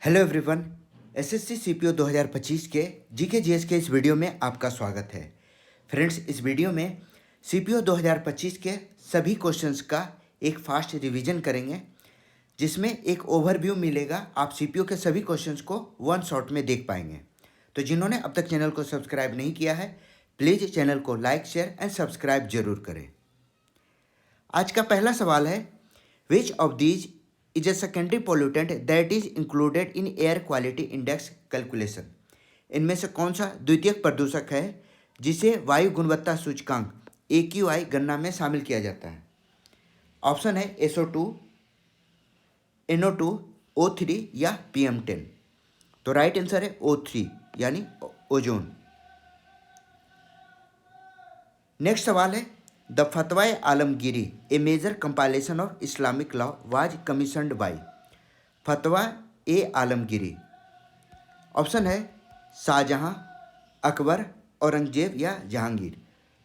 Hello everyone. SSC CPO 2025 के GK GS के इस वीडियो में आपका स्वागत है। फ्रेंड्स, इस वीडियो में सीपीओ 2025 के सभी क्वेश्चंस का एक फास्ट रिवीजन करेंगे, जिसमें एक ओवरव्यू मिलेगा। आप सीपीओ के सभी क्वेश्चंस को वन शॉट में देख पाएंगे। तो जिन्होंने अब तक चैनल को सब्सक्राइब नहीं किया है, प्लीज़ चैनल को लाइक, शेयर एंड सब्सक्राइब जरूर करें। आज का पहला सवाल है, which of these is a secondary pollutant that is included in air quality index calculation। इनमें से कौन सा द्वितीयक प्रदूषक है जिसे वायु गुणवत्ता सूचकांक AQI गणना में शामिल किया जाता है? ऑप्शन है SO2, NO2, O3 या PM10। तो राइट आंसर है O3 यानी ओजोन। नेक्स्ट सवाल है, the Fatawa Alamgiri a major compilation of Islamic law was commissioned by. Fatawa e Alamgiri. Option है शाहजहां, अकबर, औरंगजेब या जहांगीर।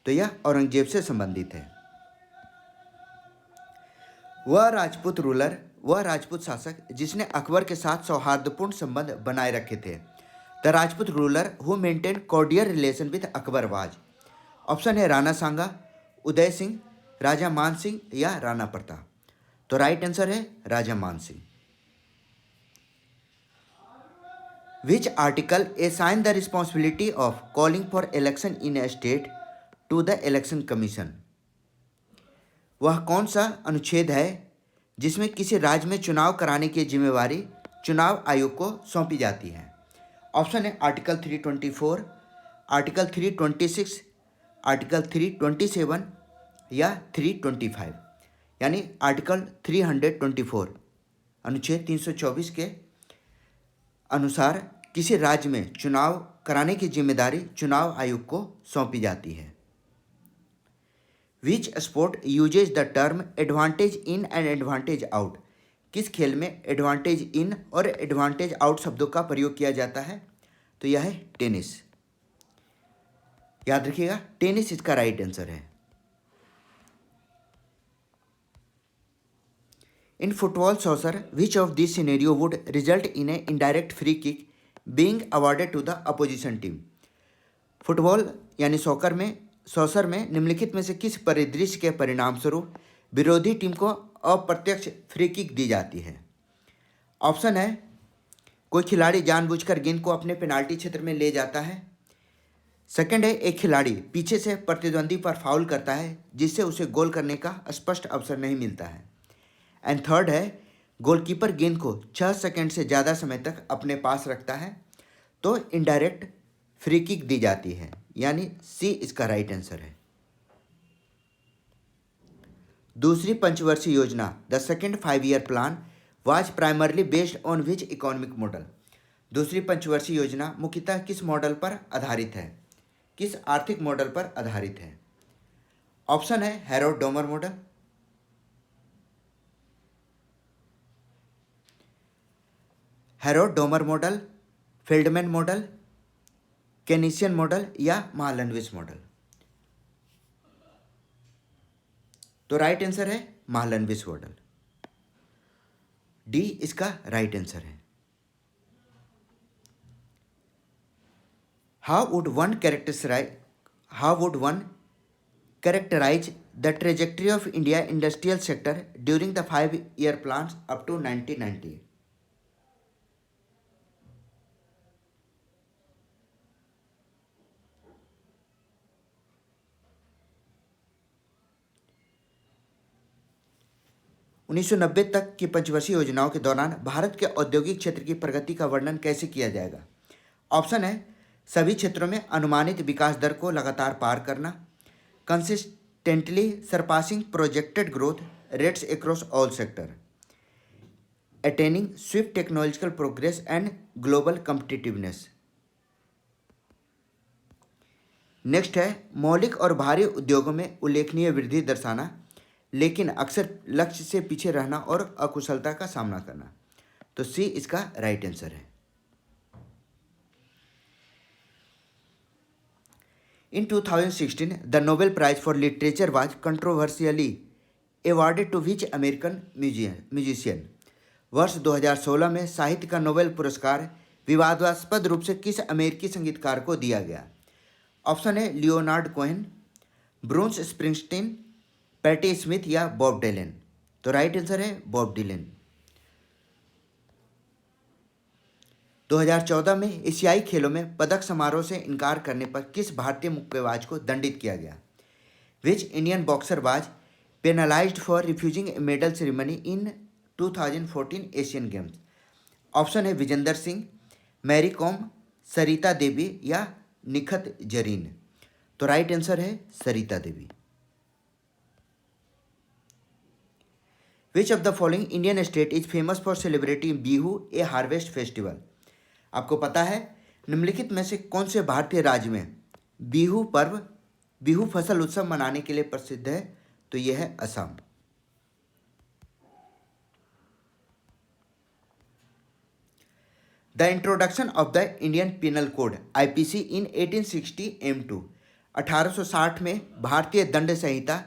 तो यह औरंगजेब से संबंधित है। वह राजपूत शासक जिसने अकबर के साथ सौहार्दपूर्ण संबंध बनाए रखे थे। The Rajput ruler who maintain cordial relation with Akbar was. Option है राणा सांगा, उदय सिंह, राजा मान सिंह या राणा प्रताप। तो राइट आंसर है Raja Man Singh. Which article assign the responsibility of calling for election in a state to the election commission. वह कौन सा अनुच्छेद है जिसमें किसी राज्य में चुनाव कराने की जिम्मेवारी चुनाव आयोग को सौंपी जाती है? ऑप्शन है आर्टिकल 324, आर्टिकल 326, आर्टिकल 327 या 325। यानी आर्टिकल 324 अनुच्छेद 324 के अनुसार किसी राज्य में चुनाव कराने की जिम्मेदारी चुनाव आयोग को सौंपी जाती है। Which sport uses the term advantage in and advantage out. किस खेल में एडवांटेज इन और एडवांटेज आउट शब्दों का प्रयोग किया जाता है? तो यह है टेनिस। याद रखिएगा, टेनिस इसका राइट आंसर है। In football soccer which of this scenario would result in a indirect free kick being awarded to the opposition team. Football यानी सॉसर में निम्नलिखित में से किस परिदृश्य के परिणाम स्वरूप विरोधी टीम को अप्रत्यक्ष फ्री किक दी जाती है? ऑप्शन है कोई खिलाड़ी जानबूझकर गेंद को अपने पेनाल्टी क्षेत्र में ले जाता है। सेकंड है एक खिलाड़ी पीछे से प्रतिद्वंदी पर फाउल करता है जिससे उसे गोल करने का स्पष्ट अवसर नहीं मिलता है। एंड थर्ड है गोलकीपर गेंद को 6 सेकंड से ज़्यादा समय तक अपने पास रखता है तो इनडायरेक्ट फ्री किक दी जाती है। यानी सी इसका राइट आंसर है। दूसरी पंचवर्षीय योजना the second 5-year plan was primarily based on which economic model. दूसरी पंचवर्षीय योजना मुख्यतः किस मॉडल पर आधारित है, किस आर्थिक मॉडल पर आधारित है? ऑप्शन है Harrod Domar model, Feldman model, Keynesian model या महालनोबिस मॉडल। तो राइट आंसर है महालनोबिस मॉडल। डी इसका राइट आंसर है। How would one characterize the trajectory of India industrial sector during the 5-year plans up to 1990? 1990 तक की पंचवर्षीय योजनाओं के दौरान भारत के औद्योगिक क्षेत्र की प्रगति का वर्णन कैसे किया जाएगा? ऑप्शन है सभी क्षेत्रों में अनुमानित विकास दर को लगातार पार करना, consistently surpassing projected growth rates across all sector, attaining Swift technological progress and global competitiveness. Next है मौलिक और भारी उद्योगों में उल्लेखनीय वृद्धि दर्शाना, लेकिन अक्सर लक्ष्य से पीछे रहना और अकुशलता का सामना करना। तो सी इसका राइट आंसर है। In 2016 the Nobel prize for literature was controversially awarded to which American musician? वर्ष 2016 में साहित्य का नोबेल पुरस्कार विवादास्पद रूप से किस अमेरिकी संगीतकार को दिया गया? ऑप्शन है Leonard Cohen, Bruce Springsteen, Patti Smith या बॉब डिलन। तो राइट आंसर है बॉब डिलन। 2014 में एशियाई खेलों में पदक समारोह से इनकार करने पर किस भारतीय मुक्केबाज को दंडित किया गया? Which Indian boxer was penalised for refusing a medal ceremony in 2014 Asian Games? Option है विजेंदर सिंह, मैरी कॉम, सरिता देवी या निखत जरीन। तो राइट आंसर है Sarita Devi. Which of the following Indian state is famous for celebrating Bihu a harvest festival? आपको पता है निम्नलिखित में से कौन से भारतीय राज्य में बिहू पर्व, बिहू फसल उत्सव मनाने के लिए प्रसिद्ध है? तो यह है Assam. The introduction of the Indian penal code IPC in 1860 aim to 1860 में भारतीय दंड संहिता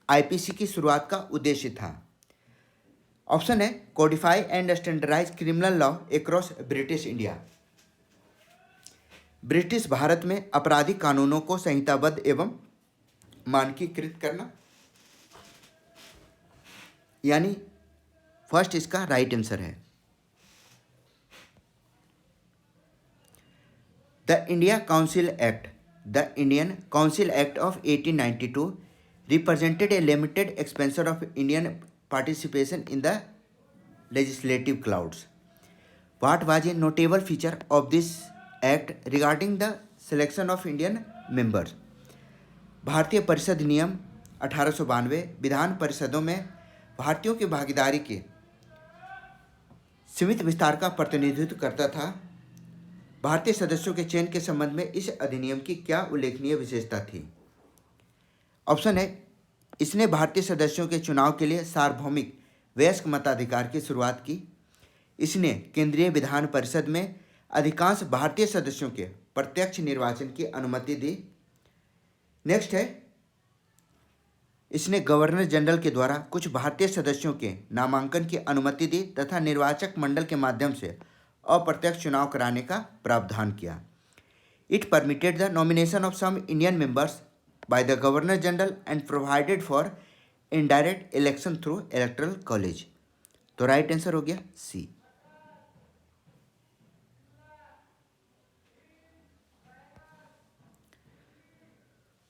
आईपीसी की शुरुआत का उद्देश्य था। ऑप्शन है codify and standardize criminal law across British India. British भारत में आपराधिक कानूनों को संहिताबद्ध एवं मानकीकृत करना, यानी फर्स्ट इसका राइट आंसर है। The Indian council act of 1892 represented A limited expansion of Indian participation in the legislative clouds. What was a notable feature of this act regarding the selection of Indian members? भारतीय परिषद नियम 1892 विधान परिषदों में भारतीयों की भागीदारी के सीमित विस्तार का प्रतिनिधित्व करता था। भारतीय सदस्यों के चयन के संबंध में इस अधिनियम की क्या उल्लेखनीय विशेषता थी? ऑप्शन है इसने भारतीय सदस्यों के चुनाव के लिए सार्वभौमिक वयस्क मताधिकार की शुरुआत की। इसने केंद्रीय विधान परिषद में अधिकांश भारतीय सदस्यों के प्रत्यक्ष निर्वाचन की अनुमति दी। नेक्स्ट है इसने गवर्नर जनरल के द्वारा कुछ भारतीय सदस्यों के नामांकन की अनुमति दी तथा निर्वाचक मंडल के माध्यम से अप्रत्यक्ष चुनाव कराने का प्रावधान किया। It permitted the nomination of some Indian members by the governor general and provided for indirect election through electoral college. तो राइट आंसर हो गया सी।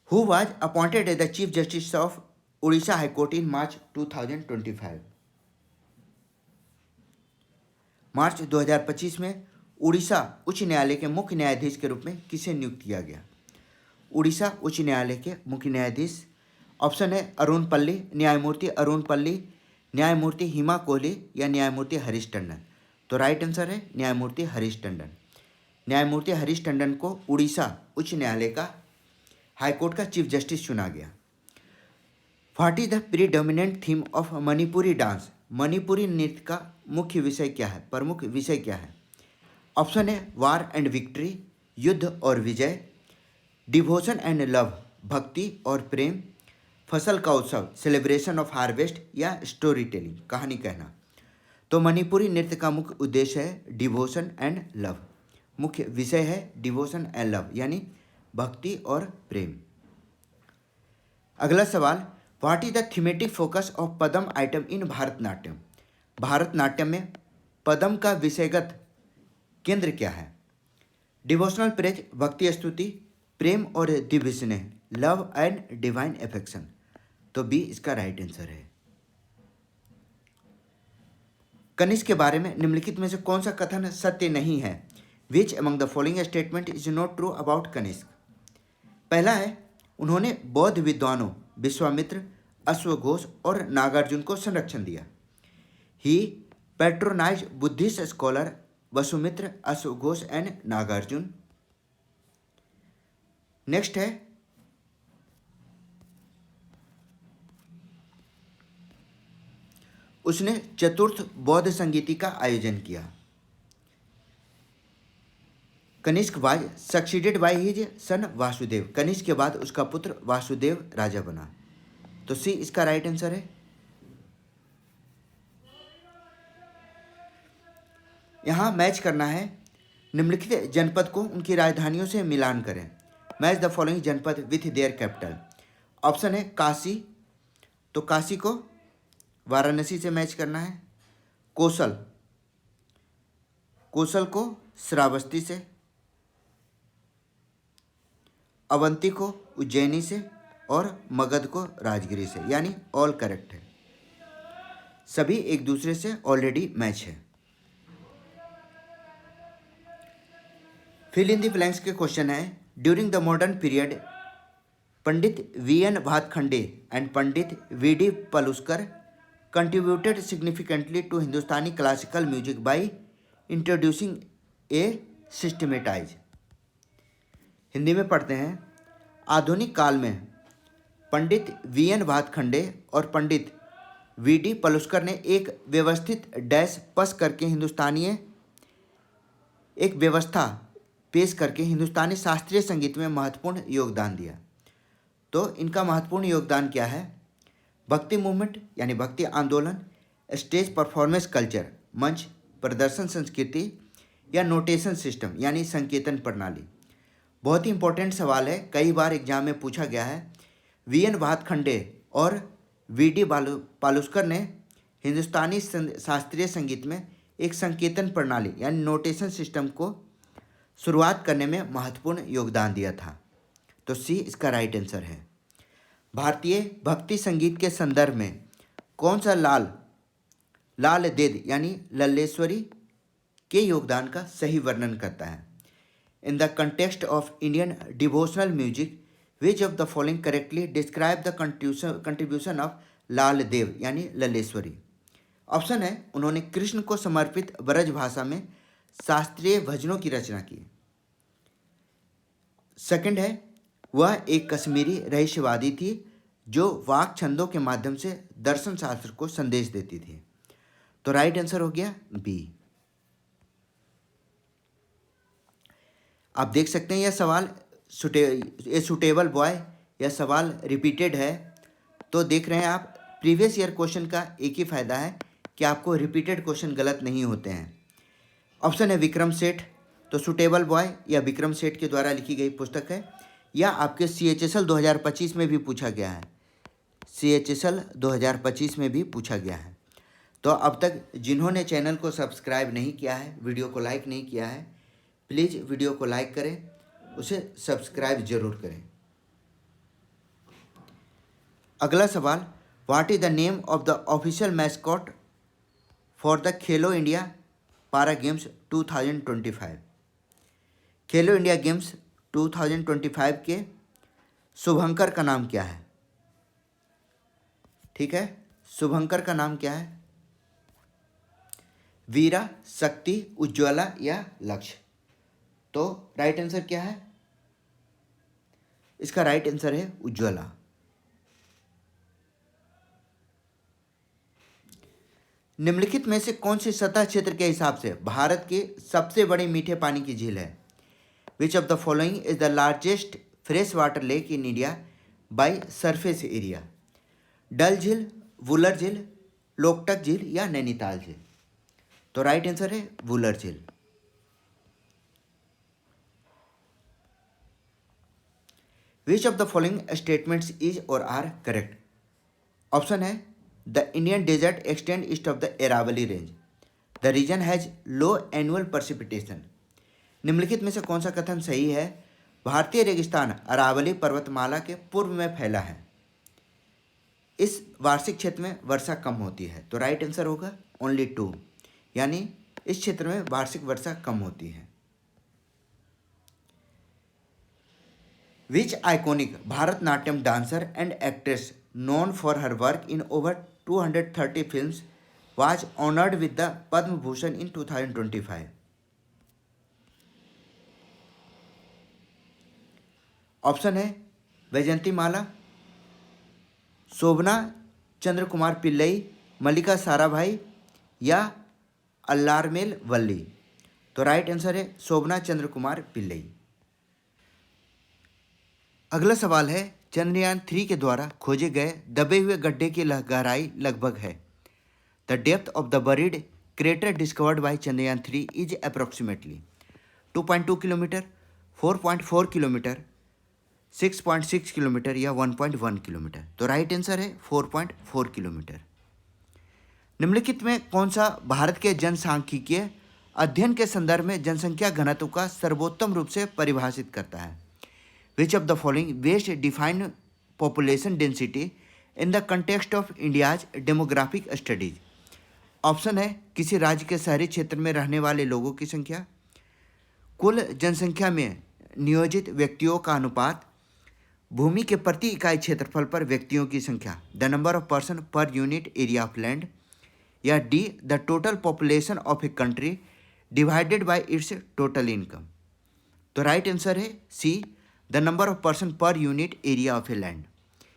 Who was appointed as the Chief Justice of Odisha High Court in March 2025? मार्च 2025 में उड़ीसा उच्च न्यायालय के मुख्य न्यायाधीश के रूप में किसे नियुक्त किया गया? उड़ीसा उच्च न्यायालय के मुख्य न्यायाधीश। ऑप्शन है अरुण पल्ली, न्यायमूर्ति अरुण पल्ली, न्यायमूर्ति हिमा कोहली या न्यायमूर्ति हरीश टंडन। तो राइट आंसर है न्यायमूर्ति हरीश टंडन। न्यायमूर्ति हरीश टंडन को उड़ीसा उच्च न्यायालय का हाईकोर्ट का चीफ जस्टिस चुना गया। What is the predominant theme of Manipuri dance? Manipuri नृत्य का मुख्य विषय क्या है, प्रमुख विषय क्या है? ऑप्शन है वार एंड विक्ट्री, युद्ध और विजय, डिवोशन एंड लव, भक्ति और प्रेम, फसल का उत्सव, सेलिब्रेशन ऑफ हार्वेस्ट या स्टोरी टेलिंग, कहानी कहना। तो मणिपुरी नृत्य का मुख्य उद्देश्य है डिवोशन एंड लव। मुख्य विषय है डिवोशन एंड लव यानी भक्ति और प्रेम। अगला सवाल, what is the thematic focus of padam item in Bharatanatyam? Bharatanatyam में पदम का विषयगत केंद्र क्या है? डिवोशनल प्रेज, भक्ति स्तुति, प्रेम और दिव्य स्नेह, लव एंड डिवाइन एफेक्शन। तो बी इसका राइट आंसर है। कनिष्क के बारे में निम्नलिखित में से कौन सा कथन सत्य नहीं है? Which among the following statement is not true about Kanishka? पहला है उन्होंने बौद्ध विद्वानों विश्वामित्र, अश्वघोष और नागार्जुन को संरक्षण दिया। He patronise Buddhist scholar Vasumitra, अश्वघोष एंड नागार्जुन। नेक्स्ट है उसने चतुर्थ बौद्ध संगीति का आयोजन किया। Kanishka was succeeded by his son Vasudeva. Kanishka के बाद उसका पुत्र वासुदेव राजा बना। तो सी इसका राइट आंसर है। यहाँ मैच करना है, निम्नलिखित जनपद को उनकी राजधानियों से मिलान करें। मैच द फॉलोइंग जनपद विथ देयर कैपिटल। ऑप्शन है काशी, तो काशी को वाराणसी से मैच करना है। कौशल, कौशल को श्रावस्ती से। अवंती को उज्जैनी से और मगध को राजगिरी से, यानी ऑल करेक्ट है, सभी एक दूसरे से ऑलरेडी मैच है। फिल इन द ब्लैंक्स के क्वेश्चन है, during the modern period Pandit V N. Bhatkhande and Pandit V D. Paluskar contributed significantly to Hindustani classical music by introducing a systematize। Hindi में पढ़ते हैं, आधुनिक काल में पंडित वी.एन. भातखंडे और पंडित वी.डी. पलुस्कर ने एक व्यवस्थित डैश पस करके एक व्यवस्था पेश करके हिंदुस्तानी शास्त्रीय संगीत में महत्वपूर्ण योगदान दिया। तो इनका महत्वपूर्ण योगदान क्या है? भक्ति मूवमेंट यानी भक्ति आंदोलन, स्टेज परफॉर्मेंस कल्चर मंच प्रदर्शन संस्कृति, या नोटेशन सिस्टम यानी संकेतन प्रणाली। बहुत ही इंपॉर्टेंट सवाल है, कई बार एग्जाम में पूछा गया है। वी.एन. भातखंडे और वी.डी. पालुस्कर ने हिंदुस्तानी शास्त्रीय संगीत में एक संकेतन प्रणाली यानी नोटेशन सिस्टम को शुरुआत करने में महत्वपूर्ण योगदान दिया था। तो सी इसका राइट आंसर है। भारतीय भक्ति संगीत के संदर्भ में कौन सा लाल देद यानी लल्लेश्वरी के योगदान का सही वर्णन करता है? In the context of Indian devotional music which of the following correctly describe the contribution of Lal Dev यानी लल्लेश्वरी। ऑप्शन है, उन्होंने कृष्ण को समर्पित ब्रज भाषा में शास्त्रीय भजनों की रचना की। सेकंड है, वह एक कश्मीरी रहस्यवादी थी जो वाक छंदों के माध्यम से दर्शन शास्त्र को संदेश देती थी। तो राइट आंसर हो गया बी। आप देख सकते हैं यह सवाल सुटेबल बॉय, यह सवाल रिपीटेड है। तो देख रहे हैं आप, प्रीवियस ईयर क्वेश्चन का एक ही फायदा है कि आपको रिपीटेड क्वेश्चन गलत नहीं होते हैं। ऑप्शन है विक्रम सेठ, तो सुटेबल बॉय या विक्रम सेठ के द्वारा लिखी गई पुस्तक है, या आपके CHSL 2025 में भी पूछा गया है। CHSL 2025 में भी पूछा गया है। तो अब तक जिन्होंने चैनल को सब्सक्राइब नहीं किया है, वीडियो को लाइक नहीं किया है, प्लीज़ वीडियो को लाइक करें, उसे सब्सक्राइब जरूर करें। अगला सवाल, what is the name of the official mascot for the Khelo India पारा गेम्स 2025। खेलो इंडिया गेम्स 2025 के शुभंकर का नाम क्या है? ठीक है, शुभंकर का नाम क्या है? वीरा, शक्ति, उज्ज्वला या लक्ष्य? तो राइट आंसर क्या है? इसका राइट आंसर है उज्ज्वला। निम्नलिखित में से कौन सी सतह क्षेत्र के हिसाब से भारत की सबसे बड़ी मीठे पानी की झील है? Which of the following is the largest fresh water lake in India by surface area? Dal झील, वुलर झील, लोकटक झील या नैनीताल झील? तो राइट आंसर है वुलर झील। Which of the following statements is or are correct? Option है, the Indian desert extend east of the Aravalli range, the region has low annual precipitation. निम्नलिखित में से कौन सा कथन सही है? भारतीय रेगिस्तान अरावली पर्वतमाला के पूर्व में फैला है, इस वार्षिक क्षेत्र में वर्षा कम होती है। तो राइट आंसर होगा ओनली 2, यानी इस क्षेत्र में वार्षिक वर्षा कम होती है। Which iconic Bharatanatyam dancer and actress known for her work in over 230 films was honored with the Padma Bhushan in 2025? Option है वैजंती माला, शोभना चंद्र कुमार पिल्लई, मल्लिका साराभाई या अल्लारमेल वल्ली? तो राइट आंसर है शोभना चंद्र कुमार पिल्लई। अगला सवाल है, चंद्रयान 3 के द्वारा खोजे गए दबे हुए गड्ढे की गहराई लगभग है? The depth of the buried crater discovered by Chandrayaan 3 is approximately 2.2 kilometre, 4.4 kilometre, 6.6 kilometre या 1.1 किलोमीटर। तो राइट आंसर है 4.4 किलोमीटर। निम्नलिखित में कौन सा भारत के जनसांख्यिकीय अध्ययन के संदर्भ में जनसंख्या घनत्व का सर्वोत्तम रूप से परिभाषित करता है? Which of the following best define population density in the context of India's demographic studies? Option है किसी राज्य के शहरी क्षेत्र में रहने वाले लोगों की संख्या, कुल जनसंख्या में नियोजित व्यक्तियों का अनुपात, भूमि के प्रति इकाई क्षेत्रफल पर व्यक्तियों की संख्या, the number of person per unit area of land, या D the total population of a country divided by its total income. तो राइट आंसर है C the number of person per unit area of a land,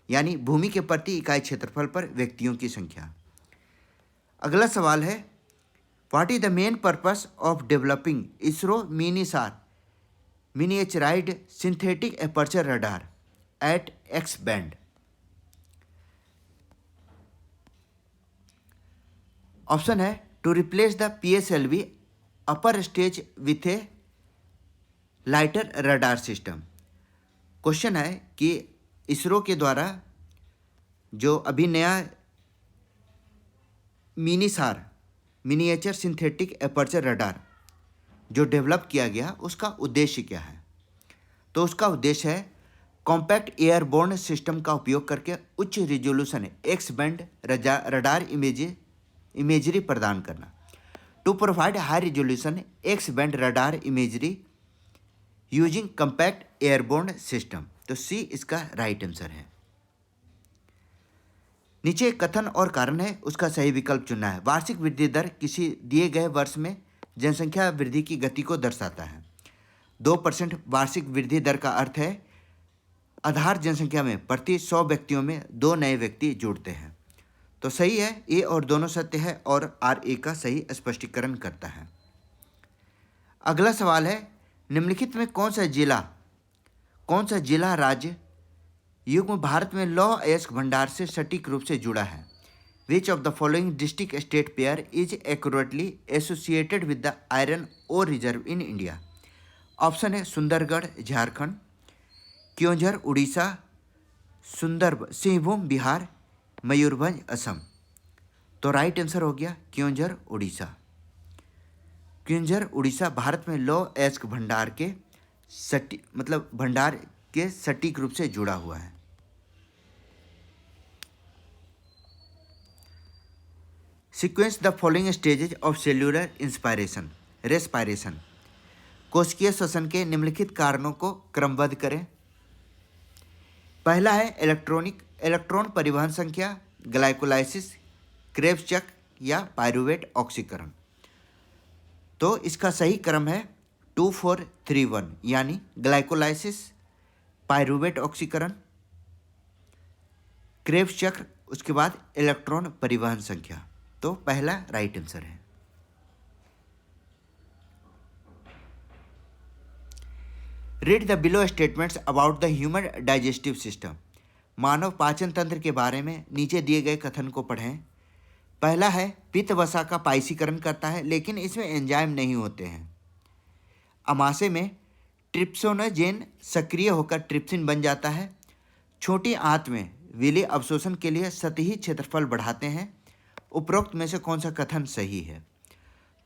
यानी भूमि के प्रति इकाई क्षेत्रफल पर व्यक्तियों की संख्या। अगला सवाल है what is the main purpose of developing ISRO MiniSAR miniaturised synthetic aperture radar at X band? Option है to replace the PSLV upper stage with a lighter radar system. Question है कि इसरो के द्वारा जो अभी नया MiniSAR miniature synthetic aperture radar जो develop किया गया उसका उद्देश्य क्या है? तो उसका उद्देश्य है कॉम्पैक्ट एयरबोर्न सिस्टम का उपयोग करके उच्च resolution X band radar imagery प्रदान करना। To provide high resolution X band radar imagery using compact airborne system. तो सी इसका राइट आंसर है। नीचे कथन और कारण है, उसका सही विकल्प चुनना है। वार्षिक वृद्धि दर किसी दिए गए वर्ष में जनसंख्या वृद्धि की गति को दर्शाता है। 2% वार्षिक वृद्धि दर का अर्थ है आधार जनसंख्या में प्रति 100 व्यक्तियों में 2 नए व्यक्ति जुड़ते हैं। तो सही है, ए और दोनों सत्य है और आर ए का सही स्पष्टीकरण करता है। अगला सवाल है निम्नलिखित में कौन सा जिला राज्य युग्म भारत में लौह अयस्क भंडार से सटीक रूप से जुड़ा है? Which of the following district state pair is accurately associated with the iron ore reserve in India? Option है सुंदरगढ़ झारखंड, क्योंझर उड़ीसा, सिंहभूम बिहार, मयूरभंज असम। तो राइट आंसर हो गया क्योंझर उड़ीसा। क्योंझर उड़ीसा भारत में लौह अयस्क भंडार के भंडार के सटीक रूप से जुड़ा हुआ है। Sequence the following stages of cellular respiration. कोशिकीय श्वसन के निम्नलिखित कारणों को क्रमबद्ध करें। पहला है इलेक्ट्रॉन परिवहन संख्या, ग्लाइकोलाइसिस, क्रेब्स चक्र या पायरूवेट ऑक्सीकरण। तो इसका सही क्रम है 2, 4, 3, 1, यानी ग्लाइकोलाइसिस, पायरूवेट ऑक्सीकरण, क्रेब्स चक्र, उसके बाद इलेक्ट्रॉन परिवहन संख्या। तो पहला राइट आंसर है। Read the below statements about the human digestive system. मानव पाचन तंत्र के बारे में नीचे दिए गए कथन को पढ़ें। पहला है पित्त वसा का पाइसीकरण करता है लेकिन इसमें एंजाइम नहीं होते हैं। अमाशय में ट्रिप्सोनोजेन सक्रिय होकर ट्रिप्सिन बन जाता है। छोटी आंत में विलीय अवशोषण के लिए सतही क्षेत्रफल बढ़ाते हैं। उपरोक्त में से कौन सा कथन सही है?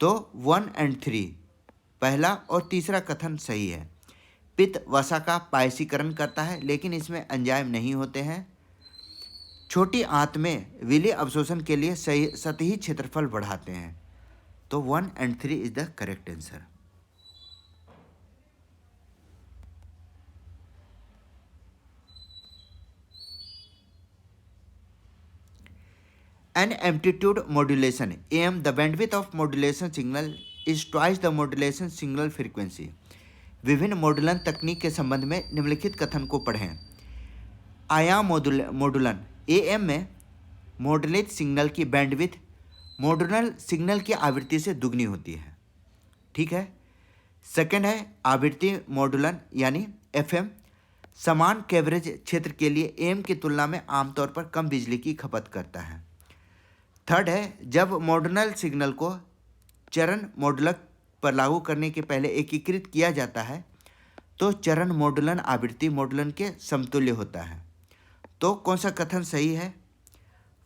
तो 1 और 3 पहला और तीसरा कथन सही है। पित्त वसा का पायसीकरण करता है लेकिन इसमें एंजाइम नहीं होते हैं। छोटी आंत में विलीय अवशोषण के लिए सतही क्षेत्रफल बढ़ाते हैं। तो 1 और 3 is the correct answer. An amplitude modulation AM, the bandwidth of modulation signal is twice the modulation signal frequency। विभिन्न मॉडुलन तकनीक के संबंध में निम्नलिखित कथन को पढ़ें। आयाम मॉडुलन AM में मॉडुलेट सिग्नल की बैंडविड्थ मॉडुलर सिग्नल की आवृत्ति से दुगनी होती है। ठीक है। सेकंड है आवृत्ति मॉडुलन यानी FM, समान कवरेज क्षेत्र के लिए AM की तुलना में आमतौर पर कम बिजली की खपत करता है। थर्ड है जब मॉडुलर सिग्नल को चरण मॉडुलक पर लागू करने के पहले एकीकृत किया जाता है तो चरण मॉडुलन आवृत्ति मॉडुलन के समतुल्य होता है। तो कौन सा कथन सही है?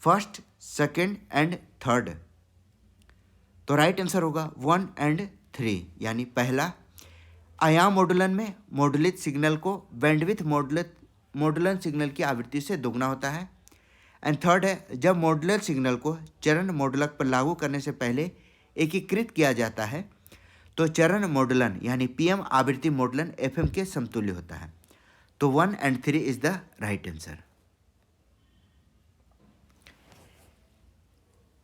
First, second and third. तो राइट आंसर होगा 1 और 3, यानी पहला, आयाम मॉडुलन में मॉडुलित सिग्नल को बैंडविड्थ मॉडुलन सिग्नल की आवृत्ति से दोगुना होता है। एंड थर्ड है, जब मॉडुलर सिग्नल को चरण मॉडुलक पर लागू करने से पहले एकीकृत किया जाता है तो चरण मॉडुलन यानी पीएम आवृत्ति मॉडुलन एफएम के समतुल्य होता है। तो 1 और 3 is the right answer.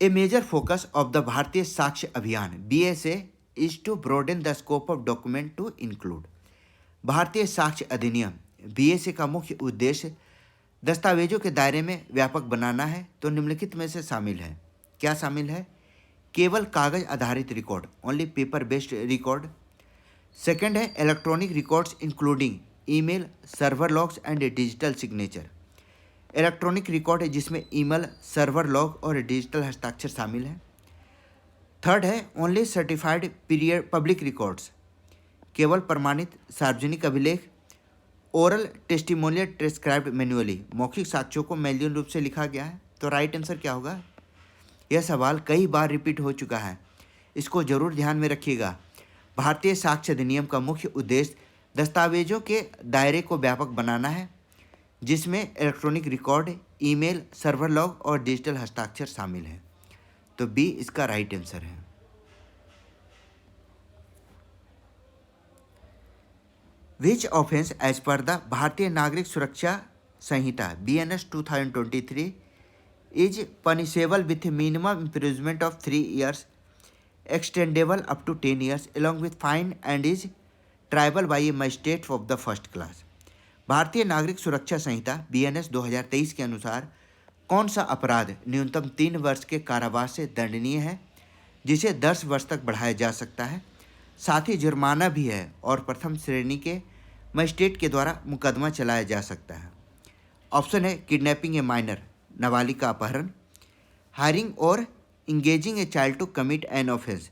A major focus of the Bharatiya Sakshya Abhiyan BSA is to broaden the scope of document to include. Bharatiya Sakshya अधिनियम BSA का मुख्य उद्देश्य दस्तावेजों के दायरे में व्यापक बनाना है। तो निम्नलिखित में से शामिल है, क्या शामिल है? केवल कागज आधारित record, only paper based record. Second है electronic records including email, server logs and digital signature. Electronic record है जिसमें ईमेल, सर्वर लॉग और डिजिटल हस्ताक्षर शामिल है। थर्ड है only certified period public records, केवल प्रमाणित सार्वजनिक अभिलेख। ओरल टेस्टिमोनियल ट्रांसक्राइब्ड मैन्युअली, मौखिक साक्ष्यों को मैन्युअल रूप से लिखा गया है। तो राइट आंसर क्या होगा? यह सवाल कई बार रिपीट हो चुका है, इसको जरूर ध्यान में रखिएगा। भारतीय साक्ष्य अधिनियम का मुख्य उद्देश्य दस्तावेजों के दायरे को व्यापक बनाना है जिसमें electronic record, email, server log और डिजिटल हस्ताक्षर शामिल है। तो बी इसका राइट आंसर है। विच ऑफेंस एज पर द भारतीय नागरिक सुरक्षा संहिता BNS 2023 is punishable with a minimum imprisonment of 3 years, extendable up to 10 years, along with fine and is triable by a magistrate of the first class। भारतीय नागरिक सुरक्षा संहिता BNS 2023 के अनुसार कौन सा अपराध न्यूनतम 3 वर्ष के कारावास से दंडनीय है, जिसे 10 वर्ष तक बढ़ाया जा सकता है, साथ ही जुर्माना भी है और प्रथम श्रेणी के मजिस्ट्रेट के द्वारा मुकदमा चलाया जा सकता है। ऑप्शन है किडनैपिंग ए माइनर, नाबालिग का अपहरण। हायरिंग और engaging a child to commit an offence,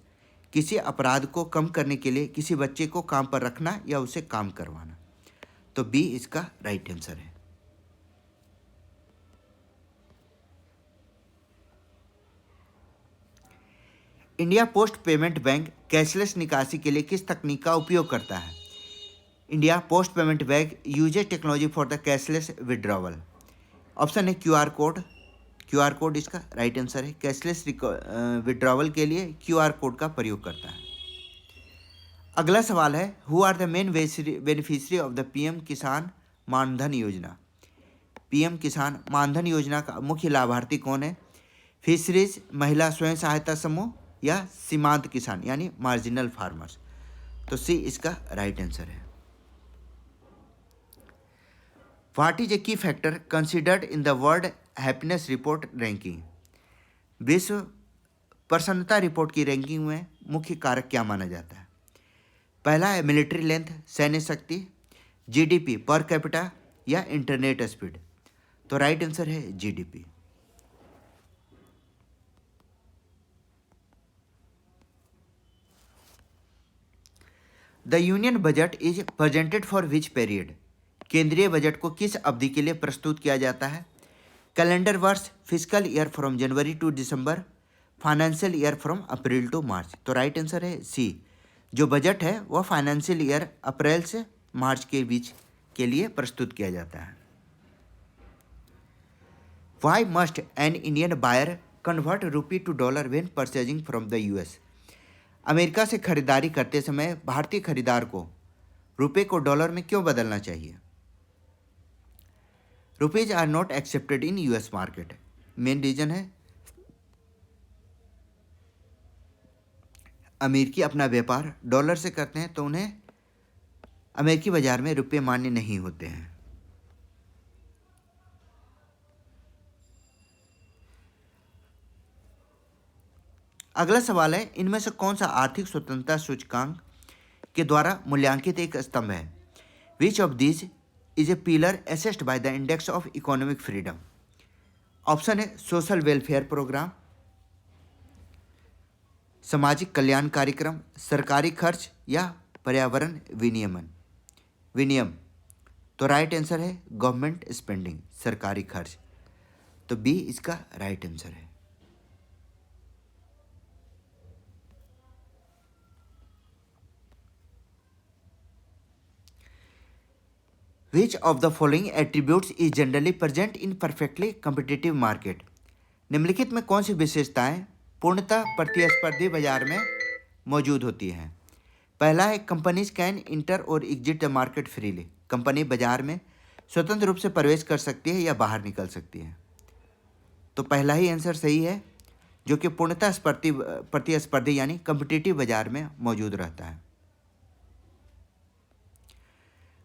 किसी अपराध को कम करने के लिए किसी बच्चे को काम पर रखना या उसे काम करवाना। तो बी इसका राइट आंसर है। India post payment bank cashless निकासी के लिए किस तकनीक का उपयोग करता है? India post payment bank uses technology for the cashless withdrawal. Option है QR कोड, QR कोड इसका राइट आंसर है। कैशलेस विड्रॉवल के लिए QR कोड का प्रयोग करता है। अगला सवाल है, who are the main beneficiary of the PM Kisan मानधन योजना। PM किसान मानधन योजना का मुख्य लाभार्थी कौन है? फिशरीज, महिला स्वयं सहायता समूह या सीमांत किसान यानी मार्जिनल फार्मर्स। तो सी इसका राइट आंसर है। व्हाट इज ए की factor considered in the world happiness report ranking. विश्व प्रसन्नता रिपोर्ट की रैंकिंग में मुख्य कारक क्या माना जाता है? पहला है मिलिट्री लेंथ, सैन्य शक्ति, GDP पर कैपिटा या इंटरनेट स्पीड। तो राइट आंसर है GDP। The union budget is presented for which period. केंद्रीय बजट को किस अवधि के लिए प्रस्तुत किया जाता है? कैलेंडर वर्ष, fiscal year from January to December, financial year from April to March. तो राइट आंसर है सी, जो बजट है वह फाइनेंशियल ईयर अप्रैल से मार्च के बीच के लिए प्रस्तुत किया जाता है। Why must an Indian buyer convert rupee to dollar when purchasing from the US। America से खरीदारी करते समय भारतीय खरीदार को रुपये को डॉलर में क्यों बदलना चाहिए? Rupees are not accepted in US market. Main reason है अमेरिकी अपना व्यापार डॉलर से करते हैं तो उन्हें अमेरिकी बाजार में रुपये मान्य नहीं होते हैं। अगला सवाल है, इनमें से कौन सा आर्थिक स्वतंत्रता सूचकांक के द्वारा मूल्यांकित एक स्तंभ है? Which of this is a pillar assessed by the index of economic freedom. Option है सोशल वेलफेयर प्रोग्राम, सामाजिक कल्याण कार्यक्रम, सरकारी खर्च या पर्यावरण विनियम। तो राइट आंसर है गवर्नमेंट स्पेंडिंग, सरकारी खर्च। तो बी इसका राइट आंसर है। Which of the following attributes is generally present in perfectly competitive market? निम्नलिखित में कौन सी विशेषताएं पूर्णतः प्रतिस्पर्धी बाजार में मौजूद होती हैं? पहला है कंपनीज कैन इंटर और exit the market freely. Company बाजार में स्वतंत्र रूप से प्रवेश कर सकती है या बाहर निकल सकती है। तो पहला ही आंसर सही है, जो कि पूर्णतः प्रतिस्पर्धी यानी कॉम्पिटिटिव बाजार में मौजूद रहता है।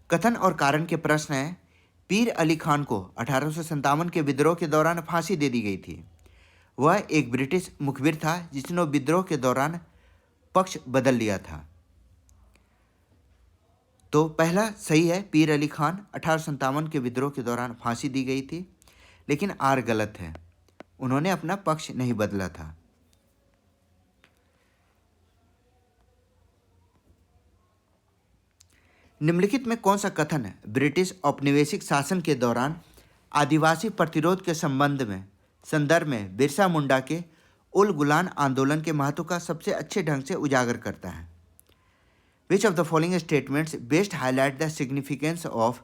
कथन और कारण के प्रश्न है। पीर अली खान को 1857 के विद्रोह के दौरान फांसी दे दी गई थी। वह एक ब्रिटिश मुखबिर था जिसने विद्रोह के दौरान पक्ष बदल लिया था। तो पहला सही है, पीर अली खान 1857 के विद्रोह के दौरान फांसी दी गई थी, लेकिन आर गलत है, उन्होंने अपना पक्ष नहीं बदला था। निम्नलिखित में कौन सा कथन ब्रिटिश औपनिवेशिक शासन के दौरान आदिवासी प्रतिरोध के संदर्भ में बिरसा मुंडा के उल गुलान आंदोलन के महत्व का सबसे अच्छे ढंग से उजागर करता है? Which of the following statements best highlight the significance of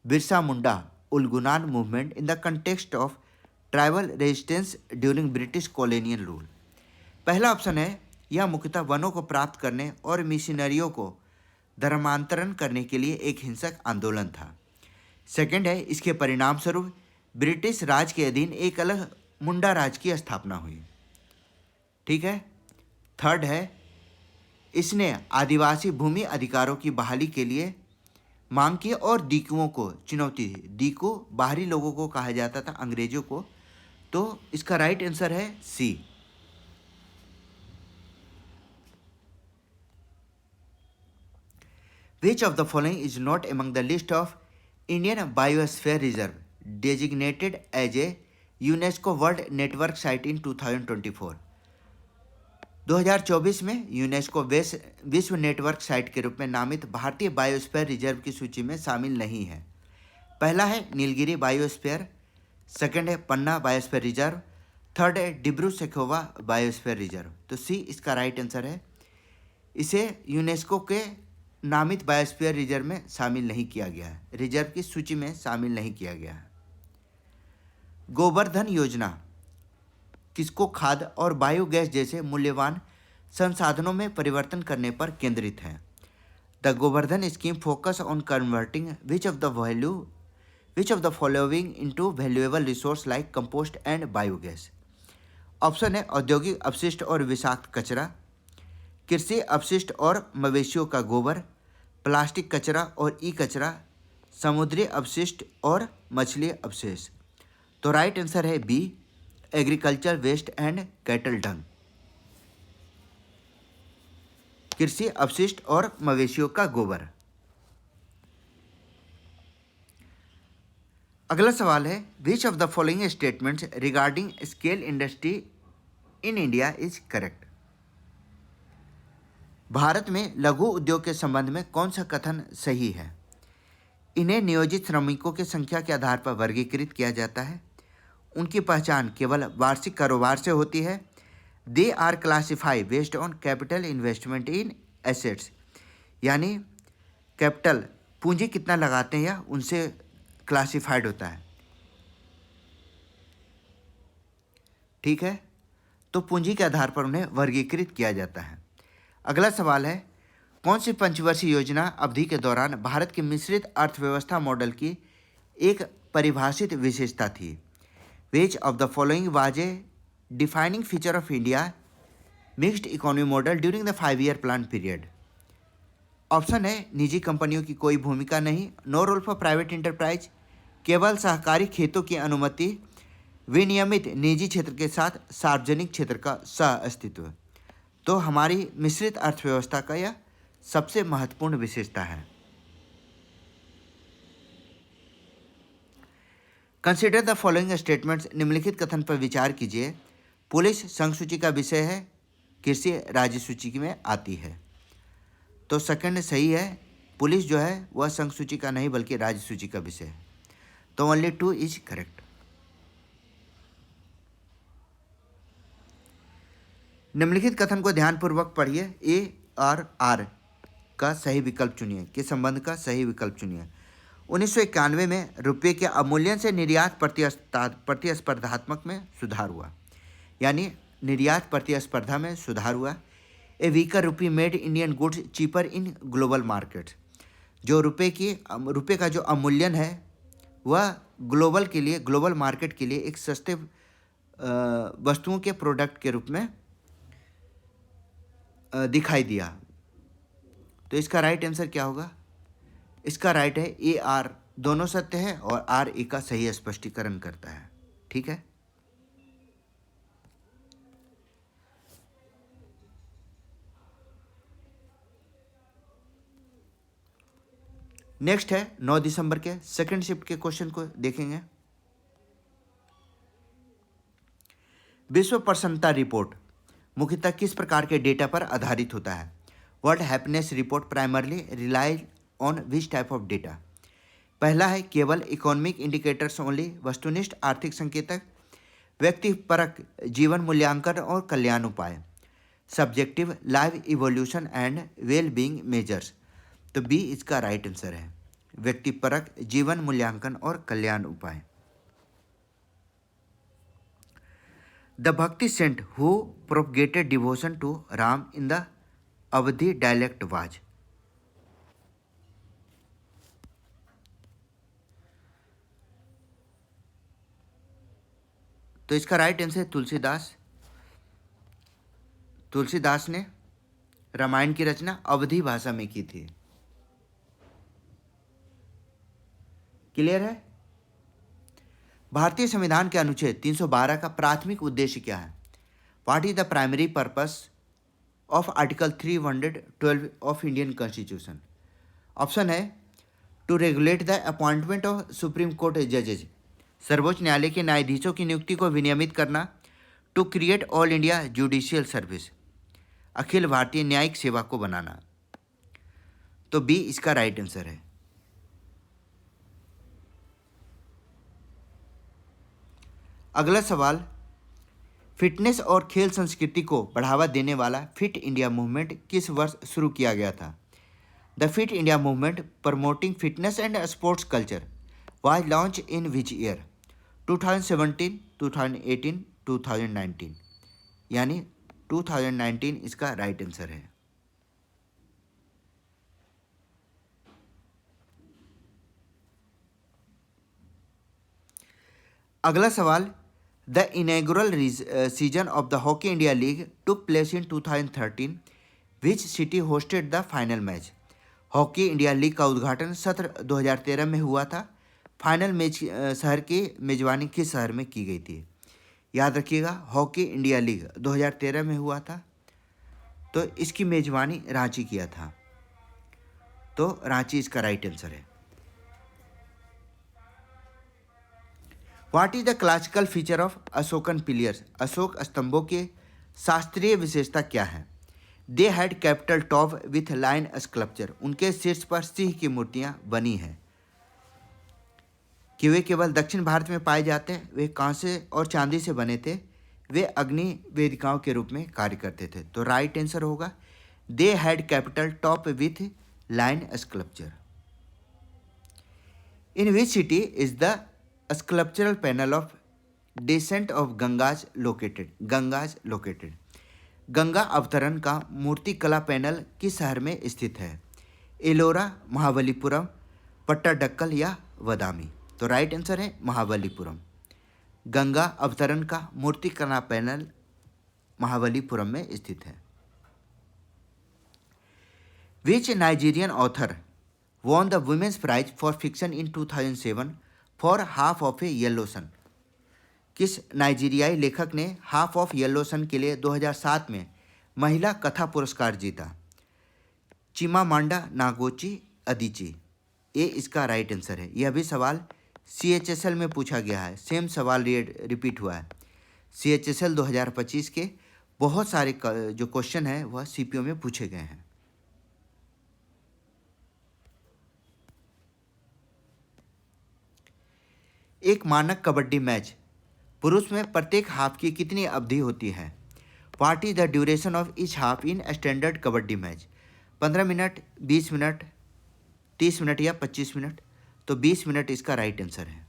Birsa Munda Ulgulan movement in the context of tribal resistance during British colonial rule? पहला ऑप्शन है, यह मुख्यतः वनों को प्राप्त करने और मिशनरियों को धर्मांतरण करने के लिए एक हिंसक आंदोलन था। सेकंड है, इसके परिणाम स्वरूप ब्रिटिश राज के अधीन एक अलग मुंडा राज की स्थापना हुई। ठीक है। थर्ड है, इसने आदिवासी भूमि अधिकारों की बहाली के लिए मांग की और दीकुओं को चुनौती दी। दीकू बाहरी लोगों को कहा जाता था, अंग्रेजों को। तो इसका राइट आंसर है सी। Which of the following is not among the list of Indian Biosphere Reserve designated as a UNESCO World Network Site in 2024? 2024 में यूनेस्को विश्व नेटवर्क साइट के रूप में नामित भारतीय बायोस्फीयर रिजर्व की सूची में शामिल नहीं है। पहला है नीलगिरी बायोस्फीयर, सेकंड है पन्ना बायोस्फीयर रिजर्व, थर्ड है डिब्रू सैखोवा बायोस्फीयर रिजर्व। तो सी इसका राइट आंसर है। इसे यूनेस्को के नामित बायोस्फीयर रिजर्व में शामिल नहीं किया गया है, रिजर्व की सूची में शामिल नहीं किया गया है। गोवर्धन योजना किसको खाद्य और बायोगैस जैसे मूल्यवान संसाधनों में परिवर्तन करने पर केंद्रित है? The Govardhan scheme focus on converting which of the following into valuable resource like compost and biogas. Option है औद्योगिक अपशिष्ट और विषाक्त कचरा, कृषि अपशिष्ट और मवेशियों का गोबर, प्लास्टिक कचरा और ई कचरा, समुद्री अपशिष्ट और मछली अवशेष। तो राइट आंसर है B, agriculture waste and cattle dung, कृषि अपशिष्ट और मवेशियों का गोबर। अगला सवाल है, which of the following statements regarding scale industry in India is correct? भारत में लघु उद्योग के संबंध में कौन सा कथन सही है? इन्हें नियोजित श्रमिकों की संख्या के आधार पर वर्गीकृत किया जाता है। उनकी पहचान केवल वार्षिक कारोबार से होती है। They are classify based on capital investment in assets, यानी कैपिटल पूंजी कितना लगाते हैं या उनसे क्लासिफाइड होता है। ठीक है, तो पूंजी के आधार पर उन्हें वर्गीकृत किया जाता है। अगला सवाल है, कौन सी पंचवर्षीय योजना अवधि के दौरान भारत के मिश्रित अर्थव्यवस्था मॉडल की एक परिभाषित विशेषता थी? Which of the following was a defining feature of India mixed economy model during the 5-year plan period? Option है, निजी कंपनियों की कोई भूमिका नहीं, no role for private enterprise, केवल सहकारी खेतों की अनुमति, विनियमित निजी क्षेत्र के साथ सार्वजनिक क्षेत्र का सह अस्तित्व। तो हमारी मिश्रित अर्थव्यवस्था का यह सबसे महत्वपूर्ण विशेषता है। कंसिडर द फॉलोइंग स्टेटमेंट्स, निम्नलिखित कथन पर विचार कीजिए। पुलिस संघ सूची का विषय है कृषि राज्य सूची में आती है। तो सेकंड सही है, पुलिस जो है वह संघ सूची का नहीं बल्कि राज्य सूची का विषय है। तो ओनली 2 इज करेक्ट। निम्नलिखित कथन को ध्यानपूर्वक पढ़िए। ए और आर का सही विकल्प चुनिए, के संबंध का सही विकल्प चुनिए। 1991 में रुपये के अवमूल्यन से निर्यात प्रतिस्पर्धात्मक में सुधार हुआ, यानी निर्यात प्रतिस्पर्धा में सुधार हुआ। A weaker rupee made Indian goods cheaper in global market. जो रुपये का जो अवमूल्यन है वह ग्लोबल मार्केट के लिए एक सस्ते वस्तुओं के प्रोडक्ट के रूप में दिखाई दिया। तो इसका राइट आंसर क्या होगा? इसका राइट है ए आर, दोनों सत्य है और आर ए का सही स्पष्टीकरण करता है। ठीक है, नेक्स्ट है 9 दिसंबर के सेकंड शिफ्ट के क्वेश्चन को देखेंगे। विश्व प्रसन्नता रिपोर्ट मुख्यतः किस प्रकार के डेटा पर आधारित होता है? World happiness report primarily relies on which type of data? पहला है केवल इकोनॉमिक इंडिकेटर्स ओनली, वस्तुनिष्ठ आर्थिक संकेतक, व्यक्तिपरक जीवन मूल्यांकन और कल्याण उपाय, subjective life evolution and well being measures. तो बी इसका राइट आंसर है, व्यक्तिपरक जीवन मूल्यांकन और कल्याण उपाय। The bhakti saint who propagated devotion to Ram in the Awadhi dialect was? तो इसका राइट आंसर तुलसीदास। तुलसीदास ने रामायण की रचना अवधी भाषा में की थी। क्लियर है? भारतीय संविधान के अनुच्छेद 312 का प्राथमिक उद्देश्य क्या है? What is the primary purpose of article 312 of Indian constitution? Option है to regulate the appointment of Supreme Court जजेज, सर्वोच्च न्यायालय के न्यायाधीशों की नियुक्ति को विनियमित करना, to create All India Judicial Service, अखिल भारतीय न्यायिक सेवा को बनाना। तो बी इसका राइट आंसर है। अगला सवाल, फिटनेस और खेल संस्कृति को बढ़ावा देने वाला फिट इंडिया मूवमेंट किस वर्ष शुरू किया गया था? The fit India movement promoting fitness and sports culture was launch in which year? 2017, 2018, 2019, यानी 2019 इसका राइट आंसर है। अगला सवाल, the inaugural season of the hockey India league took place in 2013, which city hosted the final match? Hockey India league का उद्घाटन सत्र 2013 में हुआ था। फाइनल मैच शहर की मेजबानी किस शहर में की गई थी? याद रखिएगा, हॉकी इंडिया लीग 2013 में हुआ था, तो इसकी मेजबानी रांची किया था। तो रांची इसका राइट आंसर है। What is the classical feature of Ashokan pillars? Ashoka स्तंभों के शास्त्रीय विशेषता क्या है? They had capital top with lion sculpture, उनके शीर्ष पर सिंह की मूर्तियां बनी हैं। कि वे केवल दक्षिण भारत में पाए जाते हैं, वे कांसे और चांदी से बने थे, वे अग्नि वेदिकाओं के रूप में कार्य करते थे। तो राइट आंसर होगा they had capital top with lion sculpture. In which city is the sculptural panel of descent of Ganges located? Ganges located, Ganga अवतरण का मूर्तिकला पैनल किस शहर में स्थित है? एलोरा, महाबलीपुरम, पट्टाडक्कल या वदामी? तो राइट आंसर है महाबलीपुरम। गंगा अवतरण का मूर्तिकला पैनल महाबलीपुरम में स्थित है। Which Nigerian author won the Women's Prize for Fiction in 2007 for Half of a Yellow Sun? किस नाइजीरियाई लेखक ने हाफ ऑफ येलो सन के लिए 2007 में महिला कथा पुरस्कार जीता? चिमामांडा नागोची अदिची? ये इसका राइट आंसर है। यह भी सवाल CHSL में पूछा गया है, सेम सवाल रिपीट हुआ है। CHSL 2025 के बहुत सारे जो क्वेश्चन है वह सीपीओ में पूछे गए हैं। एक मानक कबड्डी मैच पुरुष में प्रत्येक हाफ की कितनी अवधि होती है? What is the duration of each half in standard kabaddi match? 15 minute, 20 minute, 30 minute या 25 मिनट? तो 20 मिनट इसका राइट आंसर है।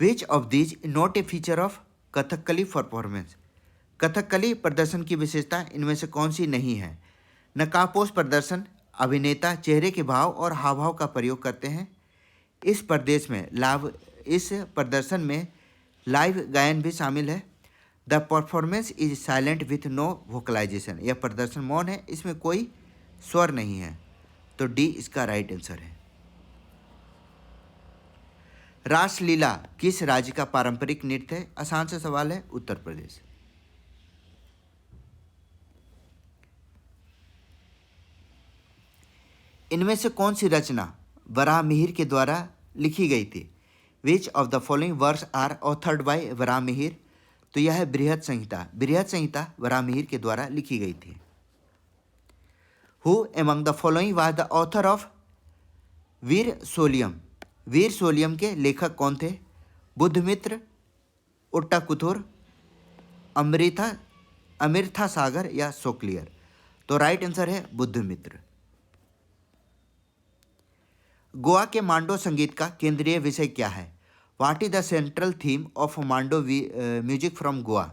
Which of these not a feature of Kathakali performance? Kathakali प्रदर्शन की विशेषता इनमें से कौन सी नहीं है? नकाबपोश प्रदर्शन, अभिनेता चेहरे के भाव और हाव भाव का प्रयोग करते हैं। इस प्रदर्शन में लाइव गायन भी शामिल है। The performance is silent with no vocalisation, यह प्रदर्शन मौन है, इसमें कोई स्वर नहीं है। तो डी इसका राइट आंसर है। रासलीला किस राज्य का पारंपरिक नृत्य है? आसान से सवाल है, उत्तर प्रदेश। इनमें से कौन सी रचना वराहमिहिर के द्वारा लिखी गई थी? Which of the following works are authored by Varahamihira? तो यह है बृहत संहिता। बृहत संहिता वराहमिहिर के द्वारा लिखी गई थी। Who among the following was the author of Veer solium? Veer solium के लेखक कौन थे? बुद्धमित्र, उट्टाकुथुर, अमृथा सागर या सोक्लियर? तो राइट आंसर है बुद्धमित्र। गोवा के मांडो संगीत का केंद्रीय विषय क्या है? What is the central theme of Mando music from Goa?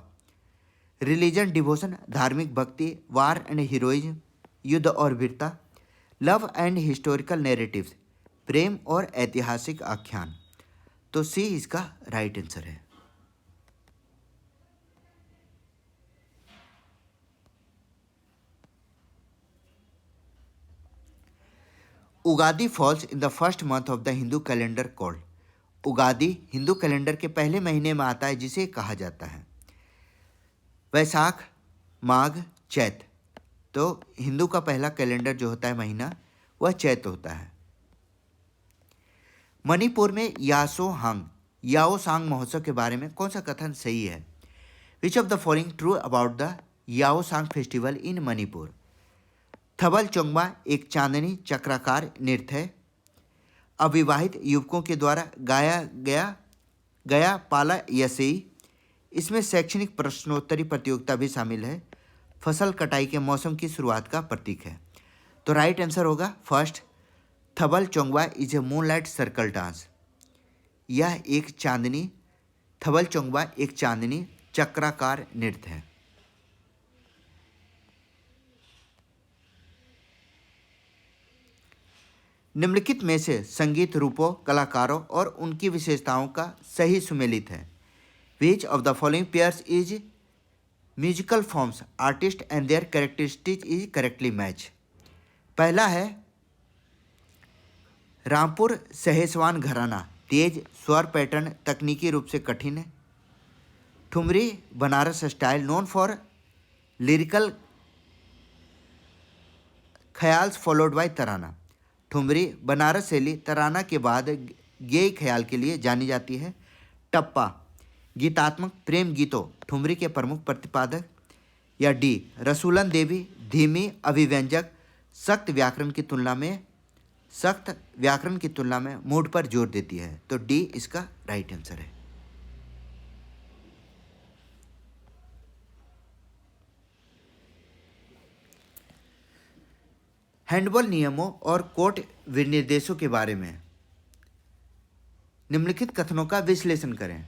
Religion, devotion, धार्मिक भक्ति, वार एंड हीरोइज्म, युद्ध और वीरता, लव एंड हिस्टोरिकल नैरेटिव्स, प्रेम और ऐतिहासिक आख्यान। तो सी इसका राइट आंसर है। Ugadi falls in the first month of the Hindu calendar called? Ugadi Hindu calendar के पहले महीने में आता है, जिसे कहा जाता है वैशाख, माघ, चैत। तो हिंदू का पहला कैलेंडर जो होता है महीना, वह चैत होता है। मणिपुर में याओसांग महोत्सव के बारे में कौन सा कथन सही है? Which of the following true about the Yaosang festival in Manipur? Thabal Chongba एक चांदनी चक्राकार नृत्य है। अविवाहित युवकों के द्वारा गया पाला यसेई। इसमें शैक्षणिक प्रश्नोत्तरी प्रतियोगिता भी शामिल है। फसल कटाई के मौसम की शुरुआत का प्रतीक है। तो राइट आंसर होगा first, Thabal Chongba is a moonlight circle dance. यह थबल चोंगवा एक चांदनी चक्राकार नृत्य है। निम्नलिखित में से संगीत रूपों, कलाकारों और उनकी विशेषताओं का सही सुमेलित है। Which of the following pairs is musical forms, artist and there characteristic is correctly match? पहला है रामपुर सहेसवान घराना, तेज स्वर पैटर्न तकनीकी रूप से कठिन है। Thumri Banaras style known for lyrical khayals followed by tarana. Thumri Banaras शैली तराना के बाद गेय ख्याल के लिए जानी जाती है। टप्पा गीतात्मक प्रेम गीतों ठुमरी के प्रमुख प्रतिपादक। या डी रसूलन देवी धीमी अभिव्यंजक सख्त व्याकरण की तुलना में मूड पर जोर देती है। तो डी इसका राइट आंसर है। हैंडबॉल नियमों और कोर्ट विनिर्देशों के बारे में निम्नलिखित कथनों का विश्लेषण करें।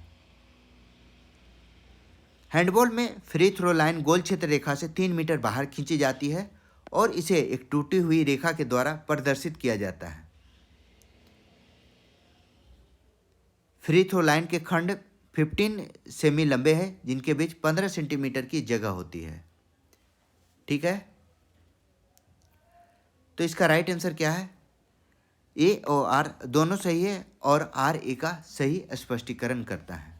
हैंडबॉल में फ्री थ्रो लाइन गोल क्षेत्र रेखा से 3 मीटर बाहर खींची जाती है और इसे एक टूटी हुई रेखा के द्वारा प्रदर्शित किया जाता है। फ्री थ्रो लाइन के खंड 15 सेमी लंबे हैं, जिनके बीच 15 सेंटीमीटर की जगह होती है। ठीक है, तो इसका राइट आंसर क्या है? ए और आर दोनों सही है और आर ए का सही स्पष्टीकरण करता है।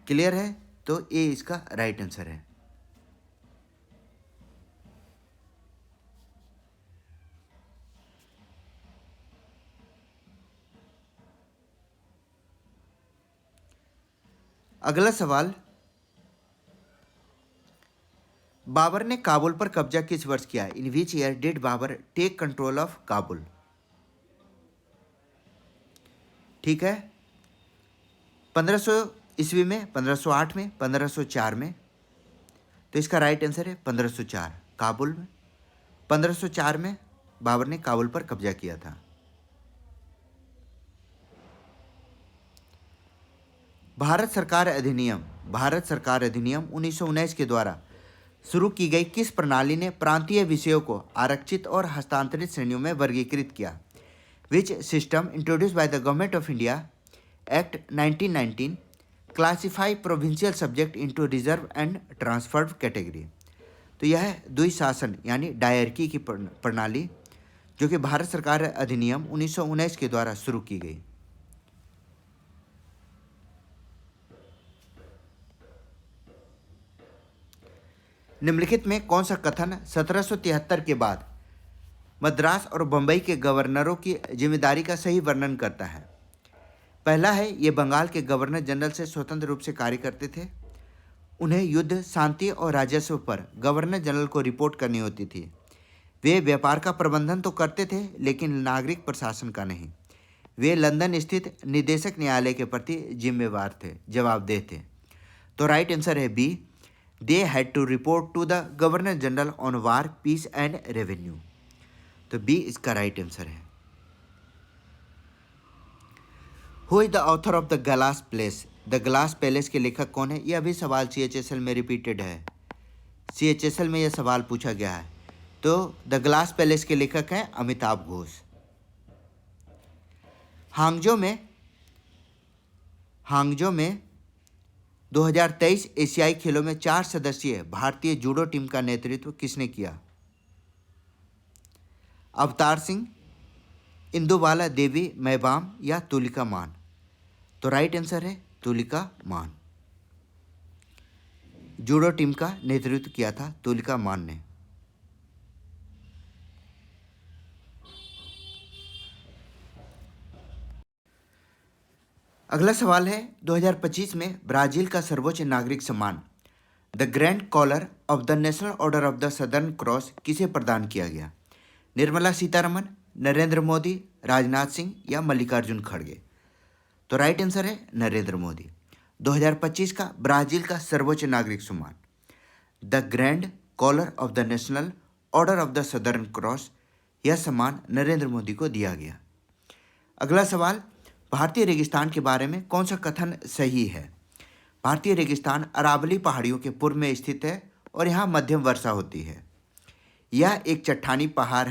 क्लियर है? तो ए इसका राइट आंसर है। अगला सवाल, बाबर ने काबुल पर कब्जा किस वर्ष किया? In which year did Babur take control of Kabul? ठीक है, 1500 ईस्वी में, 1508 में, 1504 में। तो इसका राइट आंसर है 1504, काबुल में 1504 में बाबर ने काबुल पर कब्जा किया था। भारत सरकार अधिनियम 1919 के द्वारा शुरू की गई किस प्रणाली ने प्रांतीय विषयों को आरक्षित और हस्तांतरित श्रेणियों में वर्गीकृत किया? Which system introduce by the government of India act 1919 classify provincial subject into reserve and transferred category? तो यह है द्विशासन यानी डायरकी की प्रणाली, जो कि भारत सरकार अधिनियम 1919 के द्वारा शुरू की गई। निम्नलिखित में कौन सा कथन 1773 के बाद मद्रास और बंबई के गवर्नरों की जिम्मेदारी का सही वर्णन करता है? पहला है, ये बंगाल के गवर्नर जनरल से स्वतंत्र रूप से कार्य करते थे। उन्हें युद्ध, शांति और राजस्व पर गवर्नर जनरल को रिपोर्ट करनी होती थी। वे व्यापार का प्रबंधन तो करते थे, लेकिन नागरिक प्रशासन का नहीं। वे लंदन स्थित निदेशक न्यायालय के प्रति जिम्मेवार थे, जवाबदेह थे। तो राइट आंसर है B, they had to report to the governor general on war, peace and revenue. तो बी इसका राइट आंसर है। Who is the author of the glass place? The glass palace के लेखक कौन है? यह भी सवाल CHSL में रिपीटेड है। CHSL में यह सवाल पूछा गया है। तो द ग्लास पैलेस के लेखक हैं अमिताभ घोष। हांगजो में 2023 एशियाई खेलों में 4 सदस्यीय भारतीय जूडो टीम का नेतृत्व किसने किया? अवतार सिंह, इंदुबाला देवी मैबाम या तुलिका मान? तो राइट आंसर है तुलिका मान। जूडो टीम का नेतृत्व किया था तुलिका मान ने। अगला सवाल है, 2025 में ब्राजील का सर्वोच्च नागरिक सम्मान the Grand Collar of the National Order of the Southern Cross किसे प्रदान किया गया? निर्मला सीतारमण, नरेंद्र मोदी, राजनाथ सिंह या मल्लिकार्जुन खड़गे? तो राइट आंसर है नरेंद्र मोदी। 2025 का ब्राजील का सर्वोच्च नागरिक सम्मान the Grand Collar of the National Order of the Southern Cross, यह सम्मान नरेंद्र मोदी को दिया गया। अगला सवाल, भारतीय रेगिस्तान के बारे में कौन सा कथन सही है? भारतीय रेगिस्तान अरावली पहाड़ियों के पूर्व में स्थित है और यहाँ मध्यम वर्षा होती है। यह एक चट्टानी पठार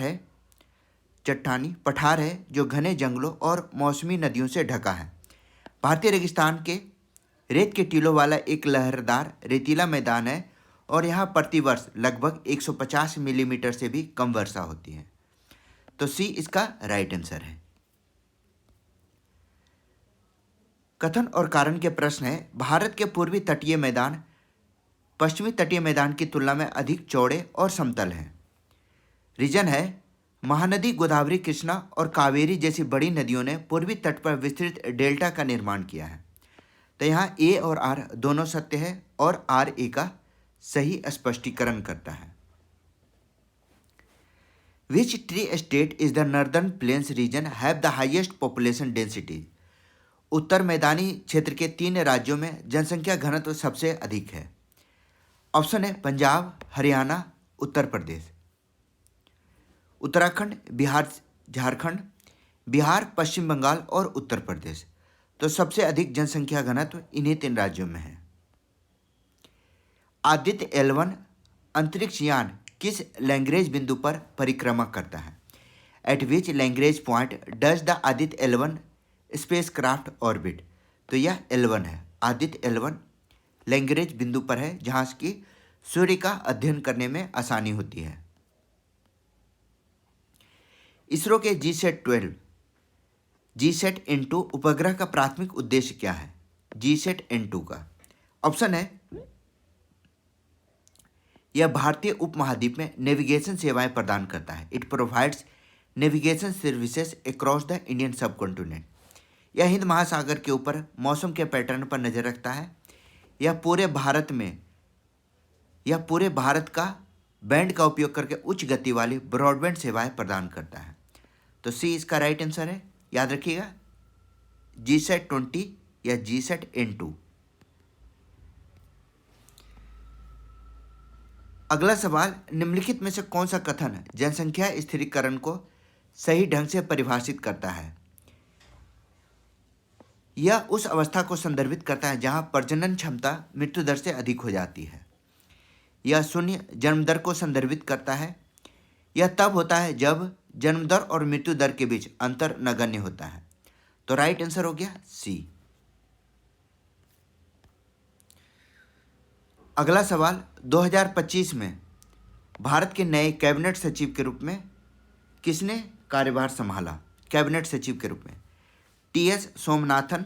है जो घने जंगलों और मौसमी नदियों से ढका है। भारतीय रेगिस्तान के रेत के टीलों वाला एक लहरदार रेतीला मैदान है और यहाँ प्रतिवर्ष लगभग 150 मिलीमीटर से भी कम वर्षा होती है। तो सी इसका राइट आंसर है। कथन और कारण के प्रश्न है, भारत के पूर्वी तटीय मैदान पश्चिमी तटीय मैदान की तुलना में अधिक चौड़े और समतल हैं। रीजन है, महानदी गोदावरी, कृष्णा और कावेरी जैसी बड़ी नदियों ने पूर्वी तट पर विस्तृत डेल्टा का निर्माण किया है। तो यहाँ ए और आर दोनों सत्य है और आर ए का सही स्पष्टीकरण करता है। Which three state is the northern plains region have the highest population density? उत्तर मैदानी क्षेत्र के 3 राज्यों में जनसंख्या घनत्व सबसे अधिक है। ऑप्शन है पंजाब, हरियाणा, उत्तर प्रदेश। उत्तराखंड, बिहार, झारखंड, बिहार, पश्चिम बंगाल और उत्तर प्रदेश। तो सबसे अधिक जनसंख्या घनत्व इन्हीं 3 राज्यों में है। आदित्य L1 अंतरिक्ष यान किस लैग्रेंज बिंदु पर परिक्रमा करता है? Eight which Lagrange point does the Aditya L1 spacecraft orbit? तो यह L1 है। आदित्य L1 लैग्रेंज बिंदु पर है जहां की सूर्य का अध्ययन करने में आसानी होती है। इसरो के GSAT-N2 उपग्रह का प्राथमिक उद्देश्य क्या है? GSAT-N2 का ऑप्शन है, यह भारतीय उपमहाद्वीप में नेविगेशन सेवाएं प्रदान करता है। It provides navigation services across the Indian subcontinent. यह हिंद महासागर के ऊपर मौसम के पैटर्न पर नजर रखता है। यह पूरे भारत का बैंड का उपयोग करके उच्च गति वाली ब्रॉडबैंड सेवाएं प्रदान करता है। तो सी इसका राइट आंसर है। याद रखिएगा, GSAT 20 या GSAT N2। अगला सवाल, निम्नलिखित में से कौन सा कथन जनसंख्या स्थिरीकरण को सही ढंग से परिभाषित करता है? यह उस अवस्था को संदर्भित करता है जहां प्रजनन क्षमता मृत्यु दर से अधिक हो जाती है। यह शून्य जन्म दर को संदर्भित करता है। यह तब होता है जब जन्म दर और मृत्यु दर के बीच अंतर नगण्य होता है। तो राइट आंसर हो गया सी। अगला सवाल, 2025 में भारत के नए कैबिनेट सचिव के रूप में किसने कार्यभार संभाला? कैबिनेट सचिव के रूप में TS सोमनाथन,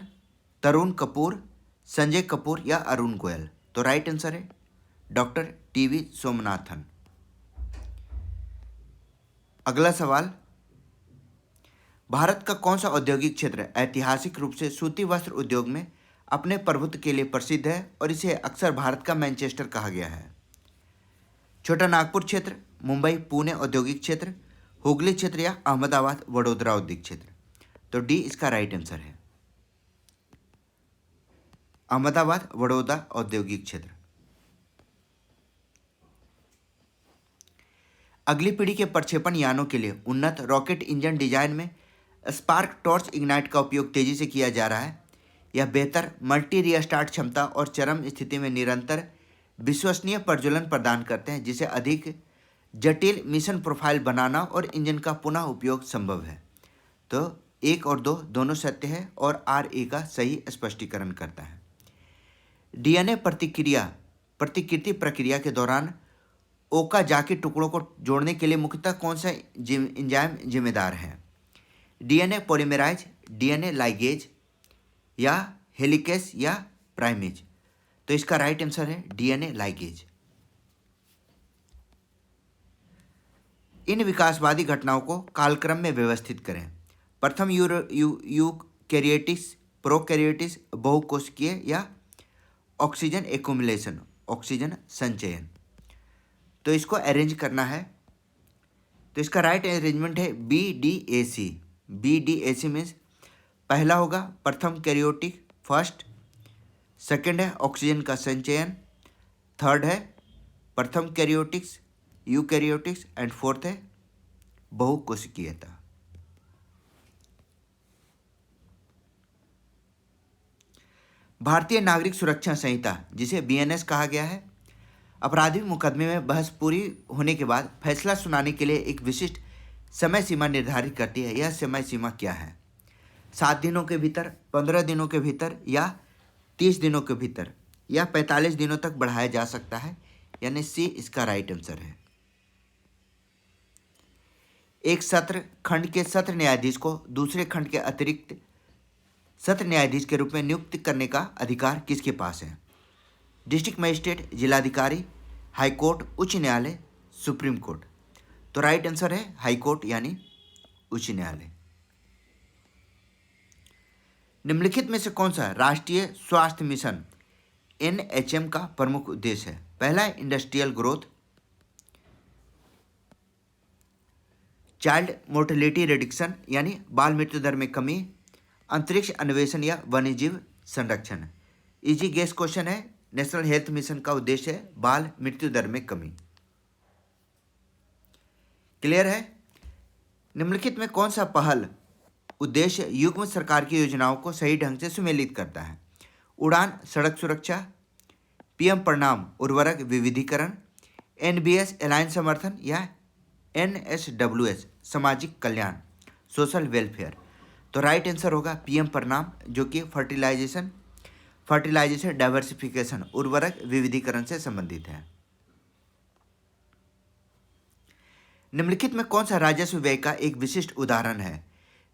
तरुण कपूर, संजय कपूर या अरुण गोयल? तो राइट आंसर है डॉक्टर TV सोमनाथन। अगला सवाल, भारत का कौन सा औद्योगिक क्षेत्र ऐतिहासिक रूप से सूती वस्त्र उद्योग में अपने प्रभुत्व के लिए प्रसिद्ध है और इसे अक्सर भारत का मैनचेस्टर कहा गया है? छोटा नागपुर क्षेत्र, मुंबई पुणे औद्योगिक क्षेत्र, हुगली क्षेत्र या अहमदाबाद वडोदरा औद्योगिक क्षेत्र? तो डी इसका राइट आंसर है, अहमदाबाद वडोदरा औद्योगिक क्षेत्र। अगली पीढ़ी के प्रक्षेपण यानों के लिए उन्नत रॉकेट इंजन डिजाइन में स्पार्क टॉर्च इग्नाइट का उपयोग तेजी से किया जा रहा है। यह बेहतर मल्टी रिस्टार्ट क्षमता और चरम स्थिति में निरंतर विश्वसनीय प्रज्वलन प्रदान करते हैं, जिसे अधिक जटिल मिशन प्रोफाइल बनाना और इंजन का पुनः उपयोग संभव है। तो 1 और 2 दोनों सत्य है और RA का सही स्पष्टीकरण करता है। DNA प्रतिकृति प्रक्रिया के दौरान ओकाजाकी टुकड़ों को जोड़ने के लिए मुख्यतः कौन सा एंजाइम जिम्मेदार है? DNA पॉलीमराइज, DNA लाइगेज या हेलिकेस या प्राइमेज? तो इसका राइट आंसर है DNA लाइगेज। इन विकासवादी घटनाओं को कालक्रम में व्यवस्थित करें। प्रथम यूकैरियोटिक्स, प्रोकैरियोटिक्स, बहुकोशिकीय या ऑक्सीजन एक्युमुलेशन, ऑक्सीजन संचयन? तो इसको अरेंज करना है। तो इसका राइट अरेंजमेंट है BDAC। BDAC मीन्स पहला होगा प्रथम कैरियोटिक, फर्स्ट, सेकंड है ऑक्सीजन का संचयन, थर्ड है प्रथम कैरियोटिक्स, यूकैरियोटिक्स एंड फोर्थ है बहुकोशिकीयता। भारतीय नागरिक सुरक्षा संहिता, जिसे BNS कहा गया है, आपराधिक मुकदमे में बहस पूरी होने के बाद फैसला सुनाने के लिए एक विशिष्ट समय सीमा निर्धारित करती है। यह समय सीमा क्या है? 7 दिनों के भीतर, 15 दिनों के भीतर या 30 दिनों के भीतर या 45 दिनों तक बढ़ाया जा सकता है, यानी सी इसका राइट आंसर है। एक सत्र खंड के सत्र न्यायाधीश को दूसरे खंड के अतिरिक्त सत्र न्यायाधीश के रूप में नियुक्त करने का अधिकार किसके पास है? डिस्ट्रिक्ट मजिस्ट्रेट, जिलाधिकारी, हाईकोर्ट, उच्च न्यायालय, सुप्रीम कोर्ट? तो राइट आंसर है हाईकोर्ट यानी उच्च न्यायालय। निम्नलिखित में से कौन सा राष्ट्रीय स्वास्थ्य मिशन NHM का प्रमुख उद्देश्य है? पहला है industrial growth, child mortality reduction यानी बाल मृत्यु दर में कमी, अंतरिक्ष अन्वेषण या वन्यजीव संरक्षण? इजी गेस क्वेश्चन है। नेशनल हेल्थ मिशन का उद्देश्य है बाल मृत्यु दर में कमी। क्लियर है? निम्नलिखित में कौन सा पहल उद्देश्य युग्म सरकार की योजनाओं को सही ढंग से सुमेलित करता है? उड़ान सड़क सुरक्षा, PM प्रणाम उर्वरक विविधीकरण, NBS एलायंस समर्थन या NSWS सामाजिक कल्याण, सोशल वेलफेयर? तो राइट आंसर होगा PM प्रणाम, जो कि फर्टिलाइजेशन डाइवर्सिफिकेशन, उर्वरक विविधीकरण से संबंधित है। निम्नलिखित में कौन सा राजस्व व्यय का एक विशिष्ट उदाहरण है?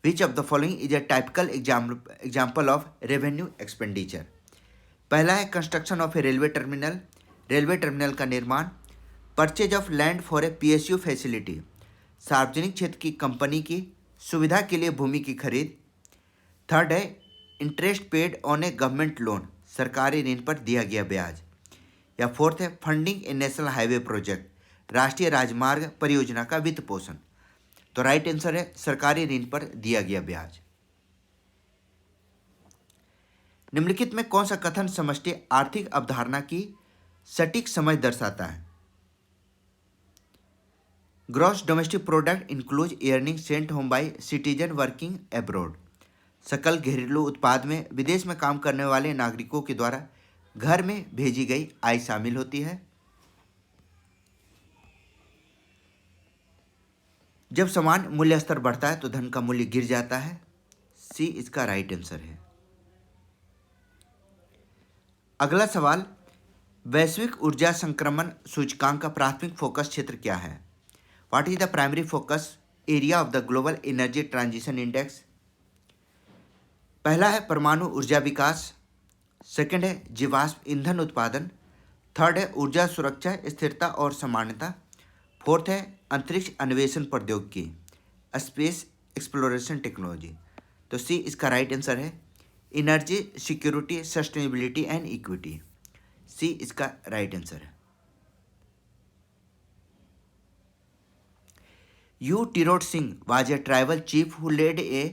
Which of the following is a typical example of revenue expenditure? पहला है construction of A railway terminal का निर्माण, purchase of land for a PSU facility, सार्वजनिक क्षेत्र की कंपनी की सुविधा के लिए भूमि की खरीद, थर्ड है interest paid on A government loan, सरकारी ऋण पर दिया गया ब्याज। या फोर्थ है फंडिंग ए नेशनल हाईवे प्रोजेक्ट, राष्ट्रीय राजमार्ग परियोजना का वित्त पोषण। तो राइट आंसर है सरकारी ऋण पर दिया गया ब्याज। निम्नलिखित में कौन सा कथन समष्टि आर्थिक अवधारणा की सटीक समझ दर्शाता है? Gross domestic product includes earning sent home by citizen working abroad. सकल घरेलू उत्पाद में विदेश में काम करने वाले नागरिकों के द्वारा घर में भेजी गई आय शामिल होती है। जब समान मूल्य स्तर बढ़ता है तो धन का मूल्य गिर जाता है। सी इसका राइट आंसर है। अगला सवाल, वैश्विक ऊर्जा संक्रमण सूचकांक का प्राथमिक फोकस क्षेत्र क्या है? What is the primary focus area of the global energy transition index? पहला है परमाणु ऊर्जा विकास, सेकंड है जीवाश्म ईंधन उत्पादन, थर्ड है ऊर्जा सुरक्षा स्थिरता और समानता, फोर्थ है अंतरिक्ष अन्वेषण प्रौद्योगिकी स्पेस एक्सप्लोरेशन टेक्नोलॉजी। तो सी इसका राइट आंसर है energy security sustainability and equity. C इसका राइट आंसर है। U Tirot Singh was a tribal chief who led a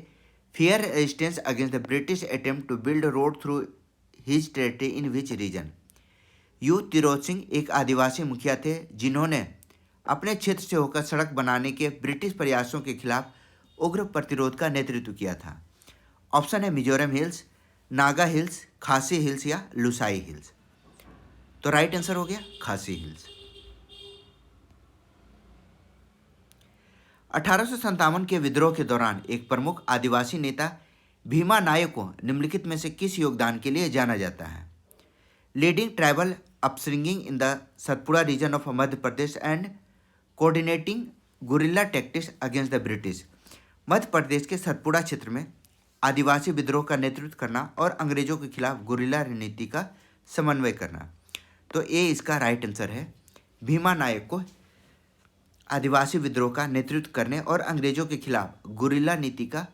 fierce resistance against the British attempt to build road through his territory in which region? U Tirot Singh एक आदिवासी मुखिया थे जिन्होंने अपने क्षेत्र से होकर सड़क बनाने के ब्रिटिश प्रयासों के खिलाफ उग्र प्रतिरोध का नेतृत्व किया था। ऑप्शन है मिजोरम हिल्स, नागा हिल्स, खासी हिल्स या लुसाई हिल्स। तो राइट आंसर हो गया खासी हिल्स। 1857 के विद्रोह के दौरान एक प्रमुख आदिवासी नेता भीमा नायक को निम्नलिखित में से किस योगदान के लिए जाना जाता है? Leading tribal upswinging in the Satpura region of Madhya Pradesh and coordinating guerrilla tactics against the British. Madhya Pradesh के सतपुड़ा क्षेत्र में आदिवासी विद्रोह का नेतृत्व करना और अंग्रेजों के खिलाफ गुरिल्ला रणनीति का समन्वय करना। तो ए इसका राइट आंसर है। भीमा नायक को आदिवासी विद्रोह का नेतृत्व करने और अंग्रेजों के खिलाफ गुरिल्ला नीति का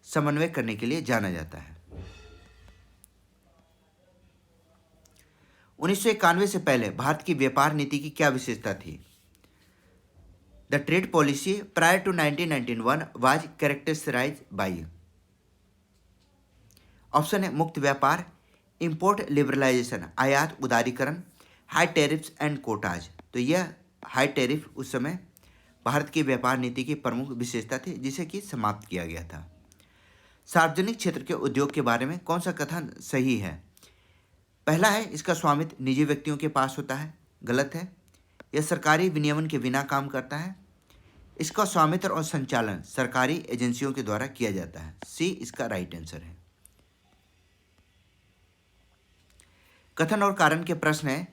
समन्वय करने के लिए जाना जाता है। 1991 से पहले भारत की व्यापार नीति की क्या विशेषता थी? The trade policy prior to 1991 was characterised by. Option है मुक्त व्यापार, इंपोर्ट लिबरलाइजेशन आयात उदारीकरण, हाई टैरिफ्स एंड कोटाज। तो यह हाई टैरिफ उस समय भारत की व्यापार नीति की प्रमुख विशेषता थी जिसे कि समाप्त किया गया था। सार्वजनिक क्षेत्र के उद्योग के बारे में कौन सा कथन सही है? पहला है इसका स्वामित्व निजी व्यक्तियों के पास होता है, गलत है। यह सरकारी विनियमन के बिना काम करता है। इसका स्वामित्व और संचालन सरकारी एजेंसियों के द्वारा किया जाता है। सी इसका राइट आंसर है। कथन और कारण के प्रश्न है,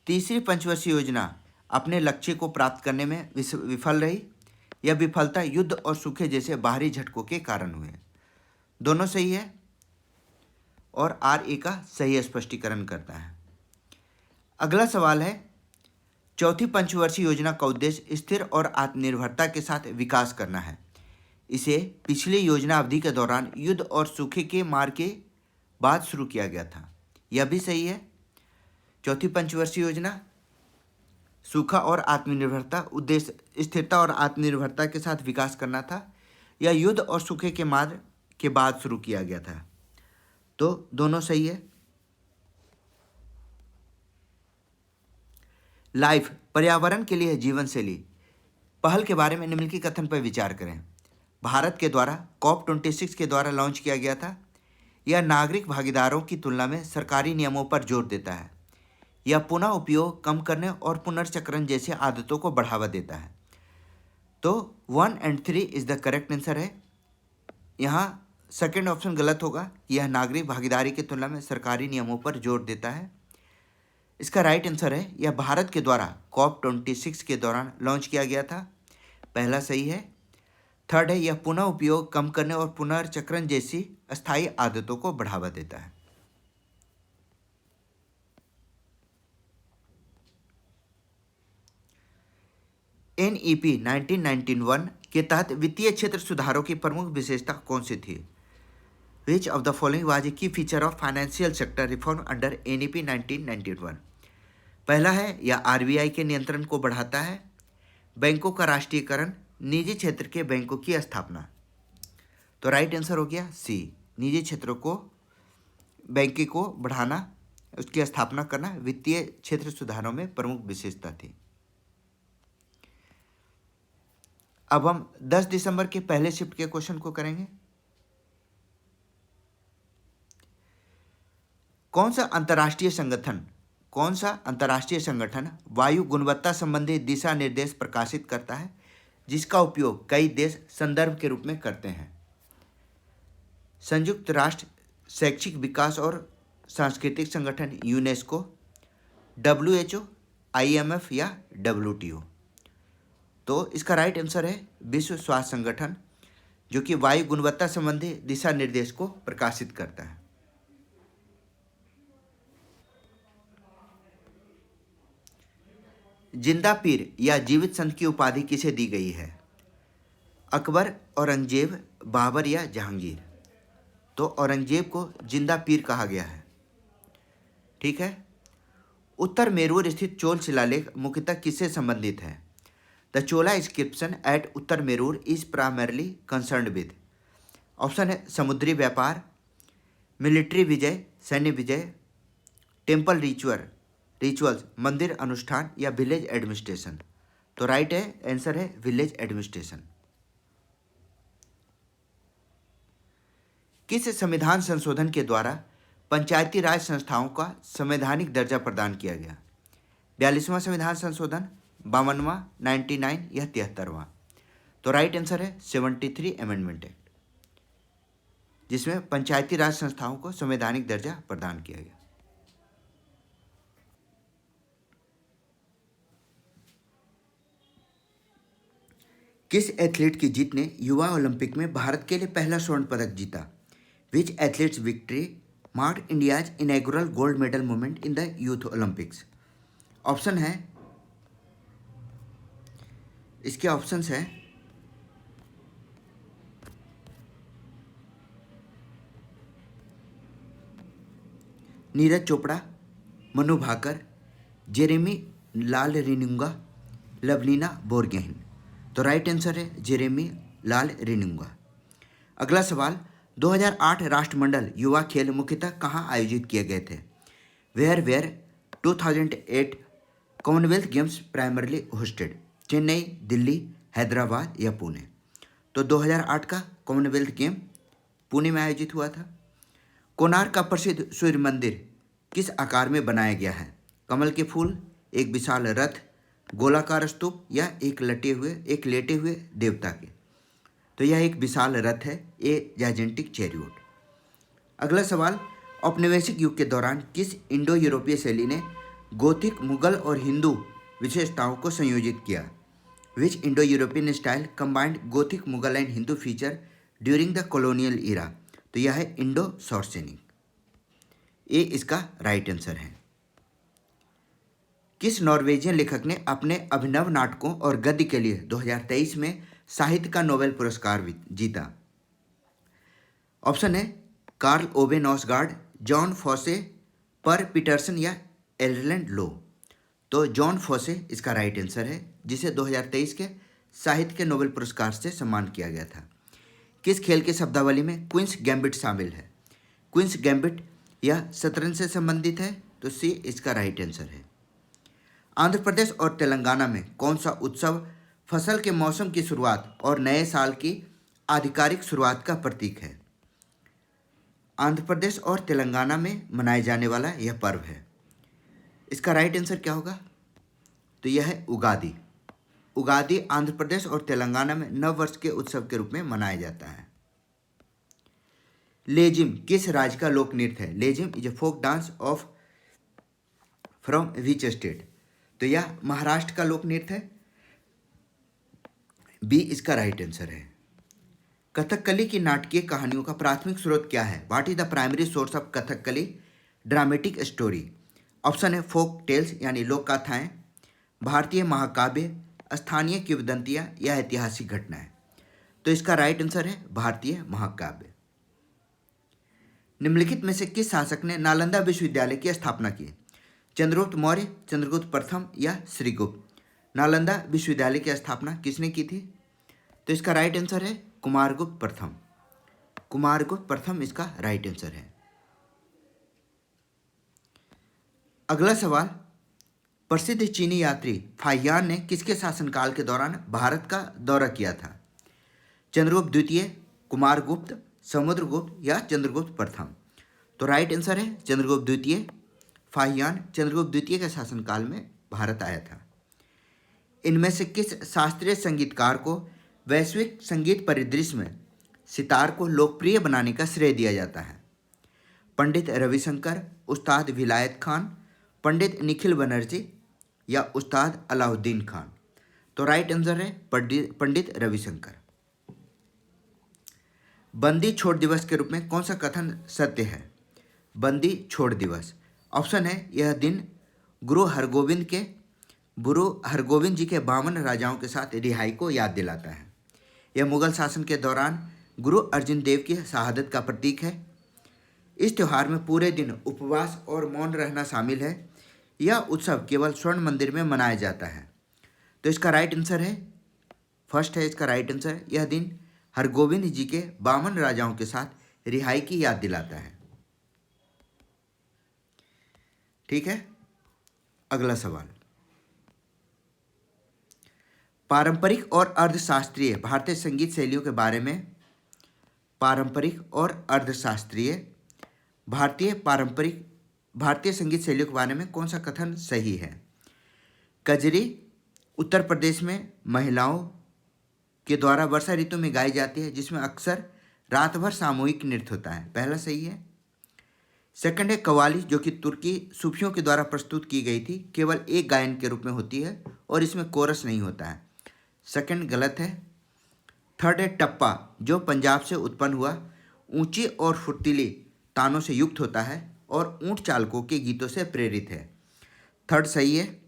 तीसरी पंचवर्षीय योजना अपने लक्ष्य को प्राप्त करने में विफल रही। यह विफलता युद्ध और सूखे जैसे बाहरी झटकों के कारण हुए। दोनों सही है और आर ए का सही स्पष्टीकरण करता है। अगला सवाल है, चौथी पंचवर्षीय योजना का उद्देश्य स्थिर और आत्मनिर्भरता के साथ विकास करना है। इसे पिछली योजना अवधि के दौरान युद्ध और सूखे के मार के बाद शुरू किया गया था। यह भी सही है। चौथी पंचवर्षीय योजना सूखा और आत्मनिर्भरता उद्देश्य स्थिरता और आत्मनिर्भरता के साथ विकास करना था। यह युद्ध और सूखे के मार के बाद शुरू किया गया था। तो दोनों सही है। लाइफ पर्यावरण के लिए जीवन शैली पहल के बारे में निम्नलिखित कथन पर विचार करें। भारत के द्वारा COP26 के द्वारा लॉन्च किया गया था। यह नागरिक भागीदारों की तुलना में सरकारी नियमों पर जोर देता है। यह पुनः उपयोग कम करने और पुनर्चक्रण जैसी आदतों को बढ़ावा देता है। तो 1 और 3 इज द करेक्ट आंसर है। यहाँ सेकंड ऑप्शन गलत होगा। यह नागरिक भागीदारी की तुलना में सरकारी नियमों पर जोर देता है। इसका राइट आंसर है यह भारत के द्वारा COP26 के दौरान लॉन्च किया गया था। पहला सही है। थर्ड है यह पुनः उपयोग कम करने और पुनर्चक्रण जैसी अस्थायी आदतों को बढ़ावा देता है। NEP 1991 के तहत वित्तीय क्षेत्र सुधारों की प्रमुख विशेषता कौन सी थी? Which of the following was a key feature of financial sector reform under NEP 1991? पहला है या आरबीआई के नियंत्रण को बढ़ाता है, बैंकों का राष्ट्रीयकरण, निजी क्षेत्र के बैंकों की स्थापना। तो राइट आंसर हो गया सी, निजी क्षेत्रों को बैंकिंग को बढ़ाना, उसकी स्थापना करना वित्तीय क्षेत्र सुधारों में प्रमुख विशेषता थी। अब हम 10 दिसंबर के पहले शिफ्ट के क्वेश्चन को करेंगे। कौन सा अंतर्राष्ट्रीय संगठन वायु गुणवत्ता संबंधी दिशा निर्देश प्रकाशित करता है, जिसका उपयोग कई देश संदर्भ के रूप में करते हैं? संयुक्त राष्ट्र शैक्षिक विकास और सांस्कृतिक संगठन यूनेस्को, WHO, IMF या WTO? तो इसका राइट आंसर है विश्व स्वास्थ्य संगठन, जो कि वायु गुणवत्ता संबंधी दिशा निर्देश को प्रकाशित करता है। जिंदा पीर या जीवित संत की उपाधि किसे दी गई है? अकबर, औरंगजेब, बाबर या जहांगीर? तो औरंगजेब को जिंदा पीर कहा गया है। ठीक है। उत्तर मेरूर स्थित चोल शिलालेख मुख्यतः किससे संबंधित है? The Chola inscription at Uttaramerur is primarily concerned with. Option है समुद्री व्यापार, मिलिट्री विजय, सैन्य विजय, टेम्पल रिचुअल्स, मंदिर अनुष्ठान या विलेज एडमिनिस्ट्रेशन? तो राइट है आंसर है विलेज एडमिनिस्ट्रेशन। किस संविधान संशोधन के द्वारा पंचायती राज संस्थाओं का संवैधानिक दर्जा प्रदान किया गया? 42वां संविधान संशोधन, 52वां, 99 या 73वां? तो राइट आंसर है 73 अमेंडमेंट एक्ट, जिसमें पंचायती राज संस्थाओं को संवैधानिक दर्जा प्रदान किया गया। किस एथलीट की जीत ने युवा ओलंपिक में भारत के लिए पहला स्वर्ण पदक जीता? Which athlete's victory marked India's inaugural gold medal movement in the youth Olympics? Option है, इसके ऑप्शंस हैं नीरज चोपड़ा, मनु भाकर, जेरेमी लाल रिनुंगा, लवलीना बोरगोहेन? तो राइट आंसर है जेरेमी लाल रिनुंगा। अगला सवाल, 2008 राष्ट्रमंडल युवा खेल मुख्यतः कहाँ आयोजित किए गए थे? Where 2008 Commonwealth Games primarily hosted? Chennai, Delhi, Hyderabad या पुणे? तो 2008 का कॉमनवेल्थ गेम पुणे में आयोजित हुआ था। कोणार्क का प्रसिद्ध सूर्य मंदिर किस आकार में बनाया गया है? कमल के फूल, एक विशाल रथ, गोलाकार स्तूप या एक लेटे हुए देवता के? तो यह एक विशाल रथ है, ए जाइजेंटिक चैरियट। अगला सवाल, औपनिवेशिक युग के दौरान किस इंडो यूरोपीय शैली ने गोथिक, मुगल और हिंदू विशेषताओं को संयोजित किया? Which Indo European style combined Gothic, Mughal and Hindu feature during the colonial era? तो यह है इंडो सॉर्सेनिक, ये इसका राइट आंसर है। किस नॉर्वेजियन लेखक ने अपने अभिनव नाटकों और गद्य के लिए 2023 में साहित्य का नोबेल पुरस्कार जीता? ऑप्शन है कार्ल ओवे नॉसगार्ड, जॉन फॉसे, पर पीटरसन या एरलैंड लो? तो जॉन फॉसे इसका राइट आंसर है, जिसे 2023 के साहित्य के नोबेल पुरस्कार से सम्मान किया गया था। किस खेल के शब्दावली में क्वींस गैम्बिट शामिल है? क्वींस गैम्बिट यह शतरंज से संबंधित है, तो सी इसका राइट आंसर है। आंध्र प्रदेश और तेलंगाना में कौन सा उत्सव फसल के मौसम की शुरुआत और नए साल की आधिकारिक शुरुआत का प्रतीक है? आंध्र प्रदेश और तेलंगाना में मनाए जाने वाला यह पर्व है। इसका राइट आंसर क्या होगा? तो यह है उगादि। उगादि आंध्र प्रदेश और तेलंगाना में नव वर्ष के उत्सव के रूप में मनाया जाता है। लेजिम किस राज्य का लोक नृत्य है? Lezim is a folk dance of from which state? तो यह महाराष्ट्र का लोक नृत्य है, बी इसका राइट आंसर है। कथकली की नाटकीय कहानियों का प्राथमिक स्रोत क्या है? What is the primary source of Kathakali dramatic story? Option है फोक टेल्स यानी लोक कथाएं, भारतीय महाकाव्य, स्थानीय किंवदंतियां या ऐतिहासिक घटनाएं? तो इसका राइट आंसर है भारतीय महाकाव्य। निम्नलिखित में से किस शासक ने नालंदा विश्वविद्यालय की स्थापना की? चंद्रगुप्त मौर्य, चंद्रगुप्त प्रथम या श्रीगुप्त? नालंदा विश्वविद्यालय की स्थापना किसने की थी? तो इसका राइट आंसर है कुमारगुप्त प्रथम। कुमारगुप्त प्रथम इसका राइट आंसर है। अगला सवाल, प्रसिद्ध चीनी यात्री फाहियान ने किसके शासनकाल के दौरान भारत का दौरा किया था? चंद्रगुप्त द्वितीय, कुमारगुप्त, समुद्रगुप्त या चंद्रगुप्त प्रथम? तो राइट आंसर है चंद्रगुप्त द्वितीय। फाहियान चंद्रगुप्त द्वितीय के शासनकाल में भारत आया था। इनमें से किस शास्त्रीय संगीतकार को वैश्विक संगीत परिदृश्य में सितार को लोकप्रिय बनाने का श्रेय दिया जाता है? पंडित रविशंकर, उस्ताद विलायत खान, पंडित निखिल बनर्जी या उस्ताद अलाउद्दीन खान? तो राइट आंसर है पंडित रविशंकर। बंदी छोड़ दिवस के रूप में कौन सा कथन सत्य है? बंदी छोड़ दिवस। ऑप्शन है, यह दिन गुरु हरगोविंद जी के 52 राजाओं के साथ रिहाई को याद दिलाता है। यह मुगल शासन के दौरान गुरु अर्जुन देव की शहादत का प्रतीक है। इस त्यौहार में पूरे दिन उपवास और मौन रहना शामिल है। यह उत्सव केवल स्वर्ण मंदिर में मनाया जाता है। तो इसका राइट आंसर है, फर्स्ट है इसका राइट आंसर। यह दिन हरगोविंद जी के 52 राजाओं के साथ रिहाई की याद दिलाता है। ठीक है, अगला सवाल, पारंपरिक और अर्धशास्त्रीय भारतीय संगीत शैलियों के बारे में, पारंपरिक और अर्धशास्त्रीय भारतीय संगीत शैलियों के बारे में कौन सा कथन सही है? कजरी उत्तर प्रदेश में महिलाओं के द्वारा वर्षा ऋतु में गाई जाती है, जिसमें अक्सर रात भर सामूहिक नृत्य होता है। पहला सही है। सेकंड है कव्वाली, जो कि तुर्की सूफियों के द्वारा प्रस्तुत की गई थी, केवल एक गायन के रूप में होती है और इसमें कोरस नहीं होता है। सेकंड गलत है। थर्ड है टप्पा, जो पंजाब से उत्पन्न हुआ, ऊंची और फुर्तीली तानों से युक्त होता है और ऊंट चालकों के गीतों से प्रेरित है। थर्ड सही है।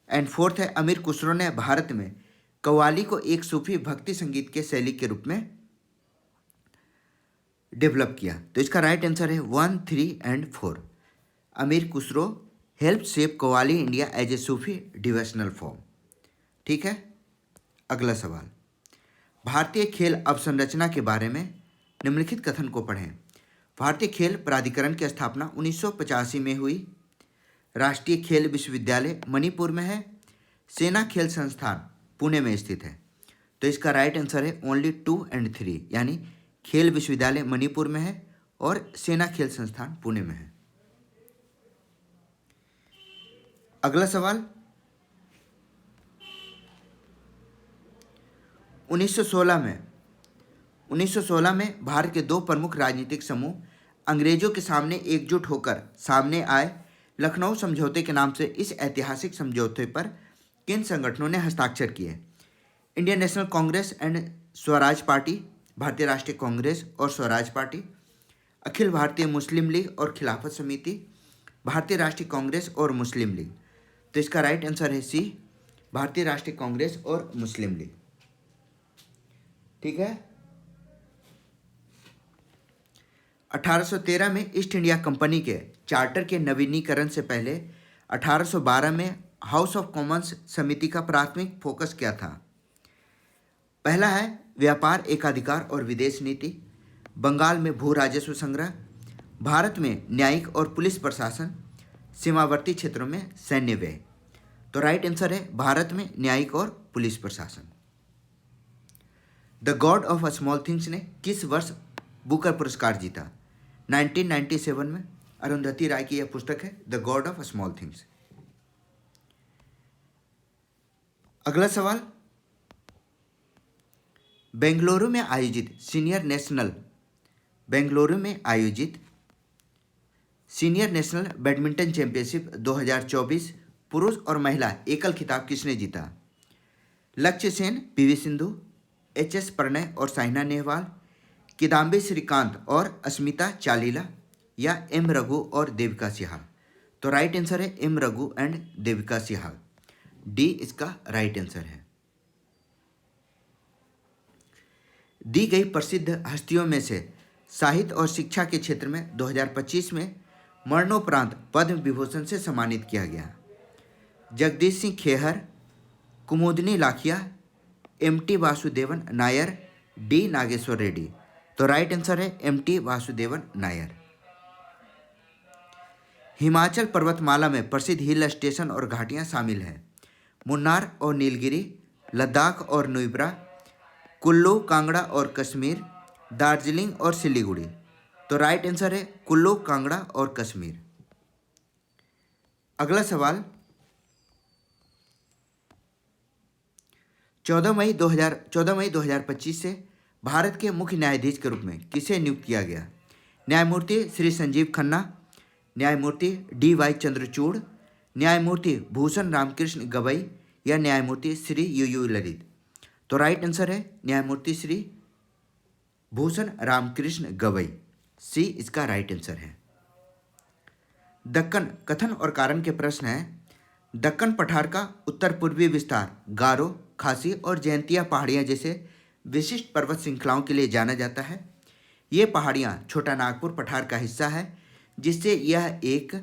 एंड फोर्थ है अमीर खुसरो ने भारत में कव्वाली को एक सूफी भक्ति संगीत के शैली के रूप में डेवलप किया। तो इसका राइट आंसर है 1, 3 and 4। Amir Khusro help shape qawwali India as a Sufi devotional form. ठीक है, अगला सवाल, भारतीय खेल अवसंरचना के बारे में निम्नलिखित कथन को पढ़ें। भारतीय खेल प्राधिकरण की स्थापना 1985 में हुई। राष्ट्रीय खेल विश्वविद्यालय मणिपुर में है। सेना खेल संस्थान पुणे में स्थित है। तो इसका राइट आंसर है ओनली 2 एंड 3, यानी खेल विश्वविद्यालय मणिपुर में है और सेना खेल संस्थान पुणे में है। अगला सवाल, 1916 में भारत के दो प्रमुख राजनीतिक समूह अंग्रेजों के सामने एकजुट होकर सामने आए। लखनऊ समझौते के नाम से इस ऐतिहासिक समझौते पर किन संगठनों ने हस्ताक्षर किए? Indian national Congress and Swaraj party, भारतीय राष्ट्रीय कांग्रेस और स्वराज पार्टी, अखिल भारतीय मुस्लिम लीग और खिलाफत समिति, भारतीय राष्ट्रीय कांग्रेस और मुस्लिम लीग। तो इसका राइट आंसर है सी, भारतीय राष्ट्रीय कांग्रेस और मुस्लिम लीग। ठीक है, 1813 में ईस्ट इंडिया कंपनी के चार्टर के नवीनीकरण से पहले 1812 में हाउस ऑफ कॉमन्स समिति का प्राथमिक फोकस क्या था? पहला है व्यापार, एकाधिकार और विदेश नीति, बंगाल में भू राजस्व संग्रह, भारत में न्यायिक और पुलिस प्रशासन, सीमावर्ती क्षेत्रों में सैन्य व्यय। तो राइट आंसर है भारत में न्यायिक और पुलिस प्रशासन। The God of small things ने किस वर्ष बुकर पुरस्कार जीता? 1997 में। अरुंधति राय की यह पुस्तक है the God of small things. अगला सवाल, बेंगलुरु में आयोजित सीनियर नेशनल बैडमिंटन चैंपियनशिप 2024 पुरुष और महिला एकल खिताब किसने जीता? लक्ष्य सेन, पीवी सिंधु, एच.एस. प्रणय और साइना नेहवाल, किदाम्बी श्रीकांत और अस्मिता चालीला या एम रघु और देविका सिहाग। तो राइट आंसर है M Raghu and Devika Sihag, D इसका राइट आंसर है। दी गई प्रसिद्ध हस्तियों में से साहित्य और शिक्षा के क्षेत्र में 2025 में मरणोपरांत पद्म विभूषण से सम्मानित किया गया? जगदीश सिंह खेहर, कुमुदनी लाखिया, एम.टी. वासुदेवन नायर, डी. नागेश्वर रेड्डी। तो राइट आंसर है एम.टी. वासुदेवन नायर। हिमाचल पर्वतमाला में प्रसिद्ध हिल स्टेशन और घाटियां शामिल हैं? मुन्नार और नीलगिरी, लद्दाख और नुब्रा, कुल्लू कांगड़ा और कश्मीर, दार्जिलिंग और सिलीगुड़ी। तो राइट आंसर है कुल्लू कांगड़ा और कश्मीर। अगला सवाल, 14 मई 2025 से भारत के मुख्य न्यायाधीश के रूप में किसे नियुक्त किया गया? न्यायमूर्ति श्री संजीव खन्ना, न्यायमूर्ति डी.वाई. चंद्रचूड़, न्यायमूर्ति भूषण रामकृष्ण गवई या न्यायमूर्ति श्री यू ललित। तो राइट आंसर है न्यायमूर्ति श्री भूषण रामकृष्ण गवई। सी इसका राइट आंसर है। दक्कन कथन और कारण के प्रश्न हैं। दक्कन पठार का उत्तर पूर्वी विस्तार गारो, खासी और जयंतिया पहाड़ियाँ जैसे विशिष्ट पर्वत श्रृंखलाओं के लिए जाना जाता है। ये पहाड़ियाँ छोटा नागपुर पठार का हिस्सा है, जिससे यह एक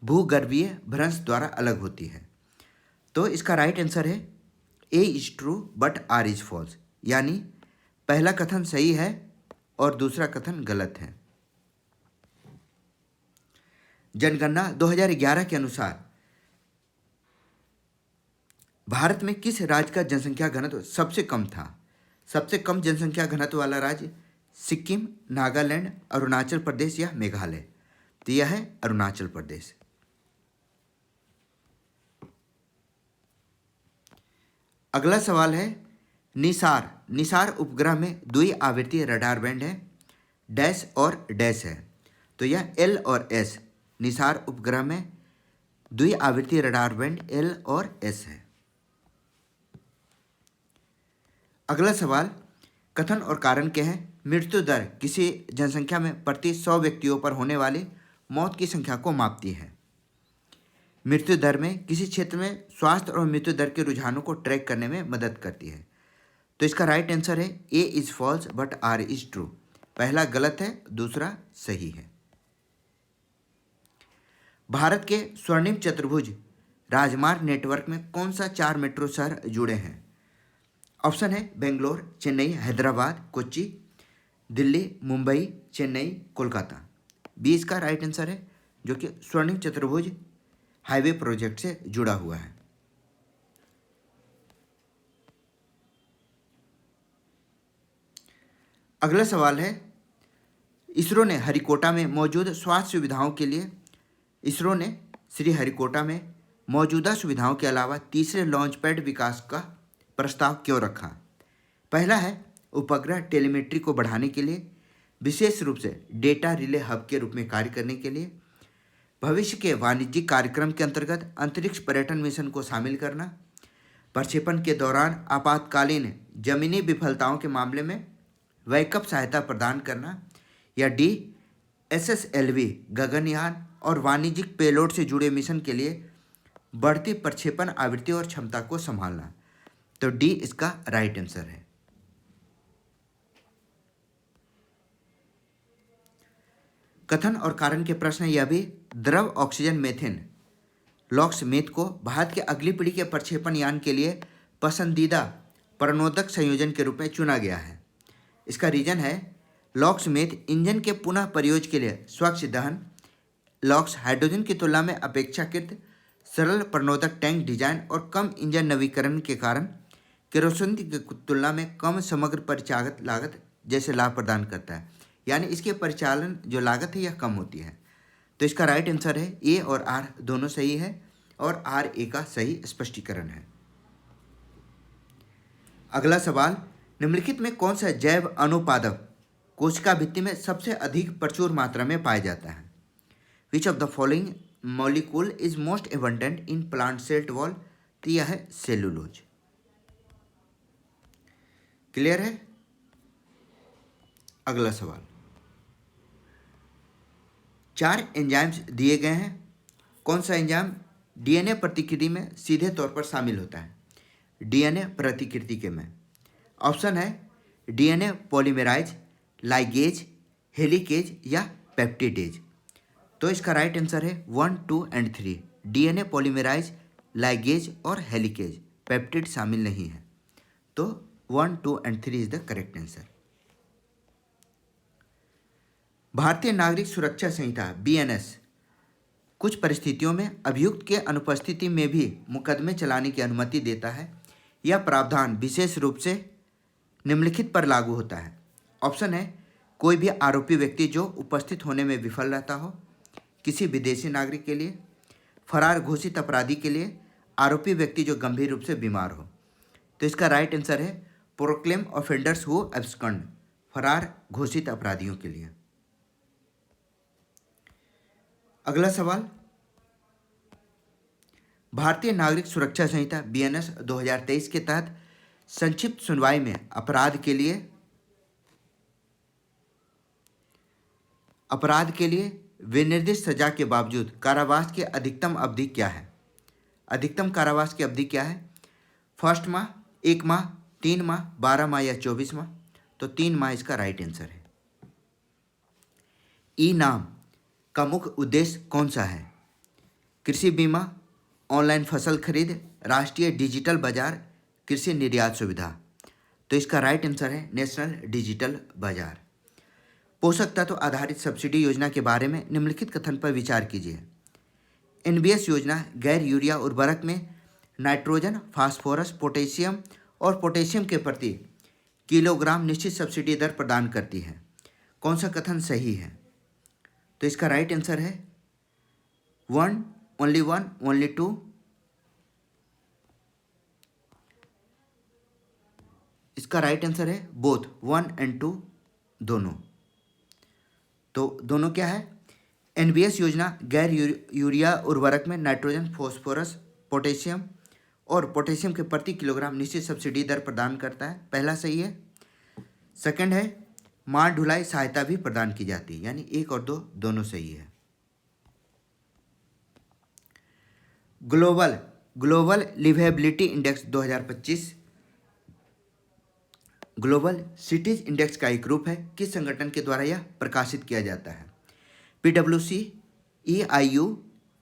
भूगर्भीय भ्रंश द्वारा अलग होती है। तो इसका राइट आंसर है A is true but R is false, यानी पहला कथन सही है और दूसरा कथन गलत है। जनगणना 2011 के अनुसार भारत में किस राज्य का जनसंख्या घनत्व सबसे कम था? सबसे कम जनसंख्या घनत्व वाला राज्य सिक्किम, नागालैंड, अरुणाचल प्रदेश या मेघालय। तो यह है अरुणाचल प्रदेश। अगला सवाल है, निसार उपग्रह में द्वि आवृत्तीय रडार बैंड है, डैश और डैश है। तो यह एल और एस, निसार उपग्रह में द्वि आवृत्तीय रडार बैंड एल और एस है। अगला सवाल, कथन और कारण क्या है? मृत्यु दर किसी जनसंख्या में प्रति 100 व्यक्तियों पर होने वाली मौत की संख्या को मापती है। मृत्यु दर में किसी क्षेत्र में स्वास्थ्य और मृत्यु दर के रुझानों को ट्रैक करने में मदद करती है। तो इसका राइट आंसर है A is false but R is true. पहला गलत है, दूसरा सही है। भारत के स्वर्णिम चतुर्भुज राजमार्ग नेटवर्क में कौन सा 4 मेट्रो शहर जुड़े हैं? ऑप्शन है बेंगलोर, चेन्नई, हैदराबाद, कोच्चि, दिल्ली, मुंबई, चेन्नई, कोलकाता। बी इसका राइट आंसर है, जो कि स्वर्णिम चतुर्भुज हाईवे प्रोजेक्ट से जुड़ा हुआ है। अगला सवाल है, इसरो ने श्रीहरिकोटा में मौजूद स्वास्थ्य सुविधाओं के लिए श्रीहरिकोटा में मौजूदा सुविधाओं के अलावा तीसरे लॉन्च पैड विकास का प्रस्ताव क्यों रखा? पहला है उपग्रह टेलीमेट्री को बढ़ाने के लिए, विशेष रूप से डेटा रिले हब के रूप में कार्य करने के लिए, भविष्य के वाणिज्यिक कार्यक्रम के अंतर्गत अंतरिक्ष पर्यटन मिशन को शामिल करना, प्रक्षेपण के दौरान आपातकालीन जमीनी विफलताओं के मामले में बैकअप सहायता प्रदान करना, या डी SSLV गगनयान और वाणिज्यिक पेलोड से जुड़े मिशन के लिए बढ़ती प्रक्षेपण आवृत्ति और क्षमता को संभालना। तो डी इसका राइट आंसर है। कथन और कारण के प्रश्न, यह भी द्रव ऑक्सीजन मेथेन लॉक्स मेथ को भारत के अगली पीढ़ी के प्रक्षेपण यान के लिए पसंदीदा प्रणोदक संयोजन के रूप में चुना गया है। इसका रीजन है लॉक्स मेथ इंजन के पुनः प्रयोग के लिए स्वच्छ दहन, लॉक्स हाइड्रोजन की तुलना में अपेक्षाकृत सरल प्रणोदक टैंक डिजाइन और कम इंजन नवीकरण के कारण केरोसिन की तुलना में कम समग्र परिचालन लागत जैसे लाभ प्रदान करता है, यानी इसके परिचालन जो लागत है यह कम होती है। तो इसका राइट आंसर है ए और आर दोनों सही है और आर ए का सही स्पष्टीकरण है। अगला सवाल, निम्नलिखित में कौन सा जैव अनुपादक कोशिका भित्ति में सबसे अधिक प्रचुर मात्रा में पाया जाता है? Which of the following molecule is most abundant in plant cell wall? तो यह है सेलुलोज। क्लियर है? अगला सवाल, 4 एंजाइम्स दिए गए हैं। कौन सा एंजाइम डीएनए प्रतिकृति में सीधे तौर पर शामिल होता है? डीएनए प्रतिकृति के में ऑप्शन है डीएनए पॉलीमेराइज, लाइगेज, हेलिकेज या पेप्टिडेज? तो इसका राइट आंसर है 1, 2 एंड 3। डीएनए पॉलीमराइज, लाइगेज और हेलिकेज, पेप्टिड शामिल नहीं है। तो 1, 2 and 3 is the correct answer. भारतीय नागरिक सुरक्षा संहिता बीएनएस कुछ परिस्थितियों में अभियुक्त के अनुपस्थिति में भी मुकदमे चलाने की अनुमति देता है। यह प्रावधान विशेष रूप से निम्नलिखित पर लागू होता है। ऑप्शन है, कोई भी आरोपी व्यक्ति जो उपस्थित होने में विफल रहता हो, किसी विदेशी नागरिक के लिए, फरार घोषित अपराधी के लिए, आरोपी व्यक्ति जो गंभीर रूप से बीमार हो। तो इसका राइट आंसर है प्रोक्लेम ऑफेंडर्स हु एब्सकॉन्ड, फरार घोषित अपराधियों के लिए। अगला सवाल, भारतीय नागरिक सुरक्षा संहिता बीएनएस 2023 के तहत संक्षिप्त सुनवाई में अपराध के लिए विनिर्दिष्ट सजा के बावजूद कारावास की अधिकतम अवधि क्या है? अधिकतम कारावास की अवधि क्या है? फर्स्ट माह, 1 माह, 3 माह, 12 माह या 24 माह? तो 3 माह इसका राइट आंसर है। ई नाम का मुख्य उद्देश्य कौन सा है? कृषि बीमा, ऑनलाइन फसल खरीद, राष्ट्रीय डिजिटल बाजार, कृषि निर्यात सुविधा? तो इसका राइट आंसर है नेशनल डिजिटल बाजार। पोषक तत्व आधारित सब्सिडी योजना के बारे में निम्नलिखित कथन पर विचार कीजिए। एनबीएस योजना गैर यूरिया उर्वरक में नाइट्रोजन, फास्फोरस, पोटेशियम और पोटेशियम के प्रति किलोग्राम निश्चित सब्सिडी दर प्रदान करती है। कौन सा कथन सही है? तो इसका राइट आंसर है 1, ओनली 1, ओनली 2? इसका राइट आंसर है बोथ, 1 एंड 2 दोनों। तो दोनों क्या है? एनबीएस योजना गैर यूरिया उर्वरक में नाइट्रोजन, फास्फोरस, पोटेशियम और पोटेशियम के प्रति किलोग्राम निश्चित सब्सिडी दर प्रदान करता है, पहला सही है। सेकंड है माल ढुलाई सहायता भी प्रदान की जाती है, यानी 1 और 2 दोनों सही है। Global liveability index 2025 global cities index का एक रूप है। किस संगठन के द्वारा यह प्रकाशित किया जाता है? पीडब्ल्यूसी, ईआईयू,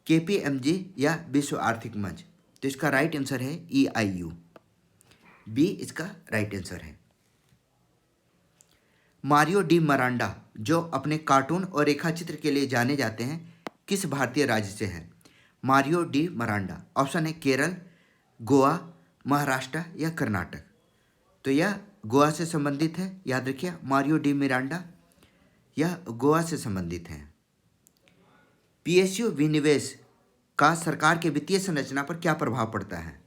केपीएमजी या विश्व आर्थिक मंच? तो इसका राइट आंसर है ईआईयू, बी इसका राइट आंसर है। मारियो डी मरांडा जो अपने कार्टून और रेखाचित्र के लिए जाने जाते हैं किस भारतीय राज्य से हैं? Mario D Maranda. ऑप्शन है केरल, गोवा, महाराष्ट्र या कर्नाटक? तो यह गोवा से संबंधित है, याद रखिए। मारियो डी मिरांडा यह गोवा से संबंधित है। पीएसयू विनिवेश का सरकार के वित्तीय संरचना पर क्या प्रभाव पड़ता है?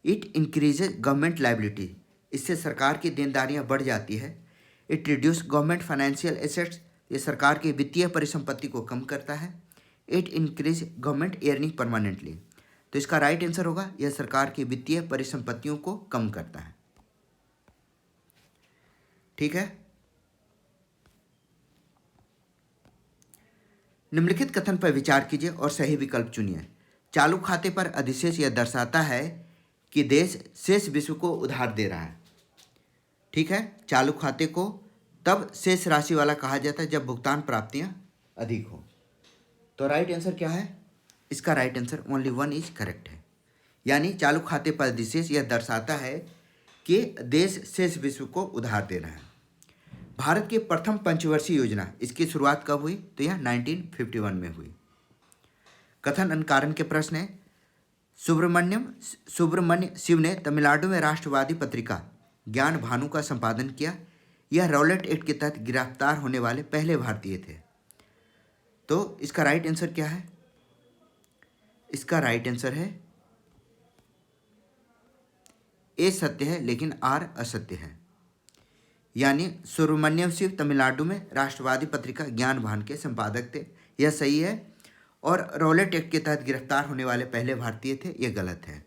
इट इंक्रीजेज गवर्नमेंट लायबिलिटी, इससे सरकार की देनदारियां बढ़ जाती है। It reduce government financial assets, ये सरकार की वित्तीय परिसंपत्ति को कम करता है। It increase government earning permanently, तो इसका राइट आंसर होगा यह सरकार की वित्तीय परिसंपत्तियों को कम करता है। ठीक है। निम्नलिखित कथन पर विचार कीजिए और सही विकल्प चुनिए। चालू खाते पर अधिशेष यह दर्शाता है कि देश शेष विश्व को उधार दे रहा है। ठीक है, चालू खाते को तब शेष राशि वाला कहा जाता है जब भुगतान प्राप्तियां अधिक हो। तो राइट आंसर क्या है? इसका right answer only 1 is correct है। यानी चालू खाते पर अधिशेष यह दर्शाता है कि देश शेष विश्व को उधार दे रहा है। भारत की प्रथम पंचवर्षीय योजना, इसकी शुरुआत कब हुई? तो यह 1951 में हुई। कथन अनुकारण के प्रश्न है। सुब्रमण्य शिव ने तमिलनाडु में राष्ट्रवादी पत्रिका ज्ञान भानु का संपादन किया। यह रॉलेट एक्ट के तहत गिरफ्तार होने वाले पहले भारतीय थे। तो इसका राइट आंसर क्या है? इसका राइट आंसर है ए सत्य है लेकिन आर असत्य है। यानी सुब्रमण्यम शिव तमिलनाडु में राष्ट्रवादी पत्रिका ज्ञान भान के संपादक थे, यह सही है। और रॉलेट एक्ट के तहत गिरफ्तार होने वाले पहले भारतीय थे, यह गलत है।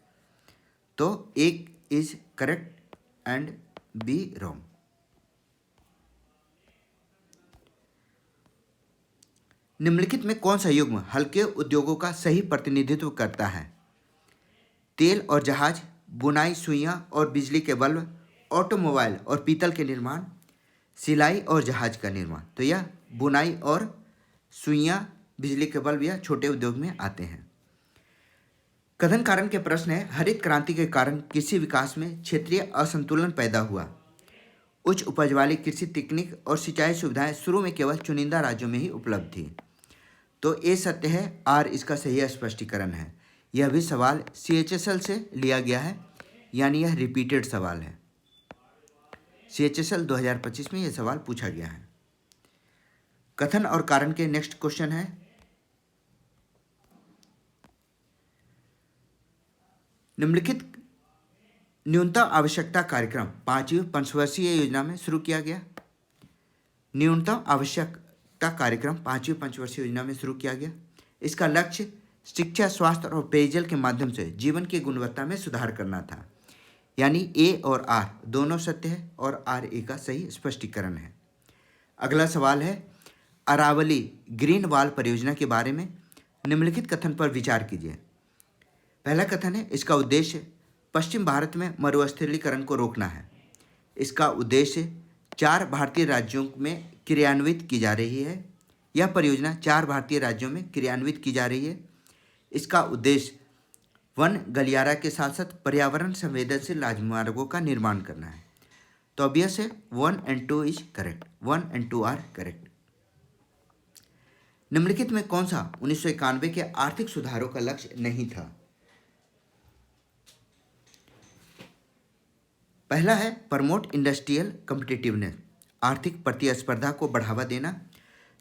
तो एक is correct and be wrong. निम्नलिखित में कौन सा युग्म हल्के उद्योगों का सही प्रतिनिधित्व करता है? तेल और जहाज, बुनाई, सुइयां और बिजली के बल्ब, ऑटोमोबाइल और पीतल के निर्माण, सिलाई और जहाज का निर्माण, तो यह बुनाई और सुइयां, बिजली के बल्ब या छोटे उद्योग में आते हैं। कथन कारण के प्रश्न है, हरित क्रांति के कारण कृषि विकास में क्षेत्रीय असंतुलन पैदा हुआ। उच्च उपज वाली कृषि तकनीक और सिंचाई सुविधाएं शुरू में केवल चुनिंदा राज्यों में ही उपलब्ध थी। तो ये सत्य है, आर इसका सही स्पष्टीकरण है। यह भी सवाल CHSL से लिया गया है, यानी यह रिपीटेड सवाल है। CHSL 2025 में यह सवाल पूछा गया है। कथन और कारण के नेक्स्ट क्वेश्चन है, निम्नलिखित न्यूनतम आवश्यकता कार्यक्रम 5वीं पंचवर्षीय योजना में शुरू किया गया। न्यूनतम आवश्यकता कार्यक्रम 5वीं पंचवर्षीय योजना में शुरू किया गया। इसका लक्ष्य शिक्षा, स्वास्थ्य और पेयजल के माध्यम से जीवन की गुणवत्ता में सुधार करना था। यानी ए और आर दोनों सत्य है और आर ए का सही स्पष्टीकरण है। अगला सवाल है, अरावली ग्रीन वॉल परियोजना के बारे में निम्नलिखित कथन पर विचार कीजिए। पहला कथन है, इसका उद्देश्य पश्चिम भारत में मरुस्थलीकरण को रोकना है। इसका उद्देश्य 4 भारतीय राज्यों में क्रियान्वित की जा रही है। यह परियोजना 4 भारतीय राज्यों में क्रियान्वित की जा रही है। इसका उद्देश्य वन गलियारा के साथ साथ पर्यावरण संवेदनशील राजमार्गों का निर्माण करना है। तो ऑब्वियस है 1 and 2 is correct, 1 and 2 are correct. निम्नलिखित में कौन सा 1991 के आर्थिक सुधारों का लक्ष्य नहीं था? पहला है प्रमोट इंडस्ट्रियल कॉम्पिटिटिवनेस, आर्थिक प्रतिस्पर्धा को बढ़ावा देना,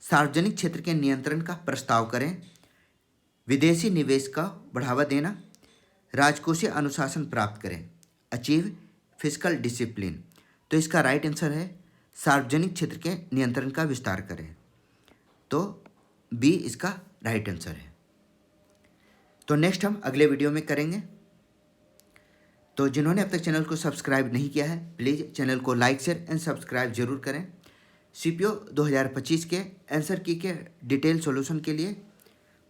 सार्वजनिक क्षेत्र के नियंत्रण का प्रस्ताव करें, विदेशी निवेश का बढ़ावा देना, राजकोषीय अनुशासन प्राप्त करें, अचीव फिस्कल डिसिप्लिन। तो इसका राइट आंसर है सार्वजनिक क्षेत्र के नियंत्रण का विस्तार करें। तो बी इसका राइट आंसर है। तो नेक्स्ट हम अगले वीडियो में करेंगे। तो जिन्होंने अब तक चैनल को सब्सक्राइब नहीं किया है, प्लीज़ चैनल को लाइक, शेयर एंड सब्सक्राइब जरूर करें। CPO 2025 के आंसर की के डिटेल सॉल्यूशन के लिए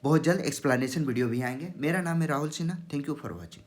बहुत जल्द एक्सप्लेनेशन वीडियो भी आएंगे। मेरा नाम है Rahul Sinha. Thank you for watching.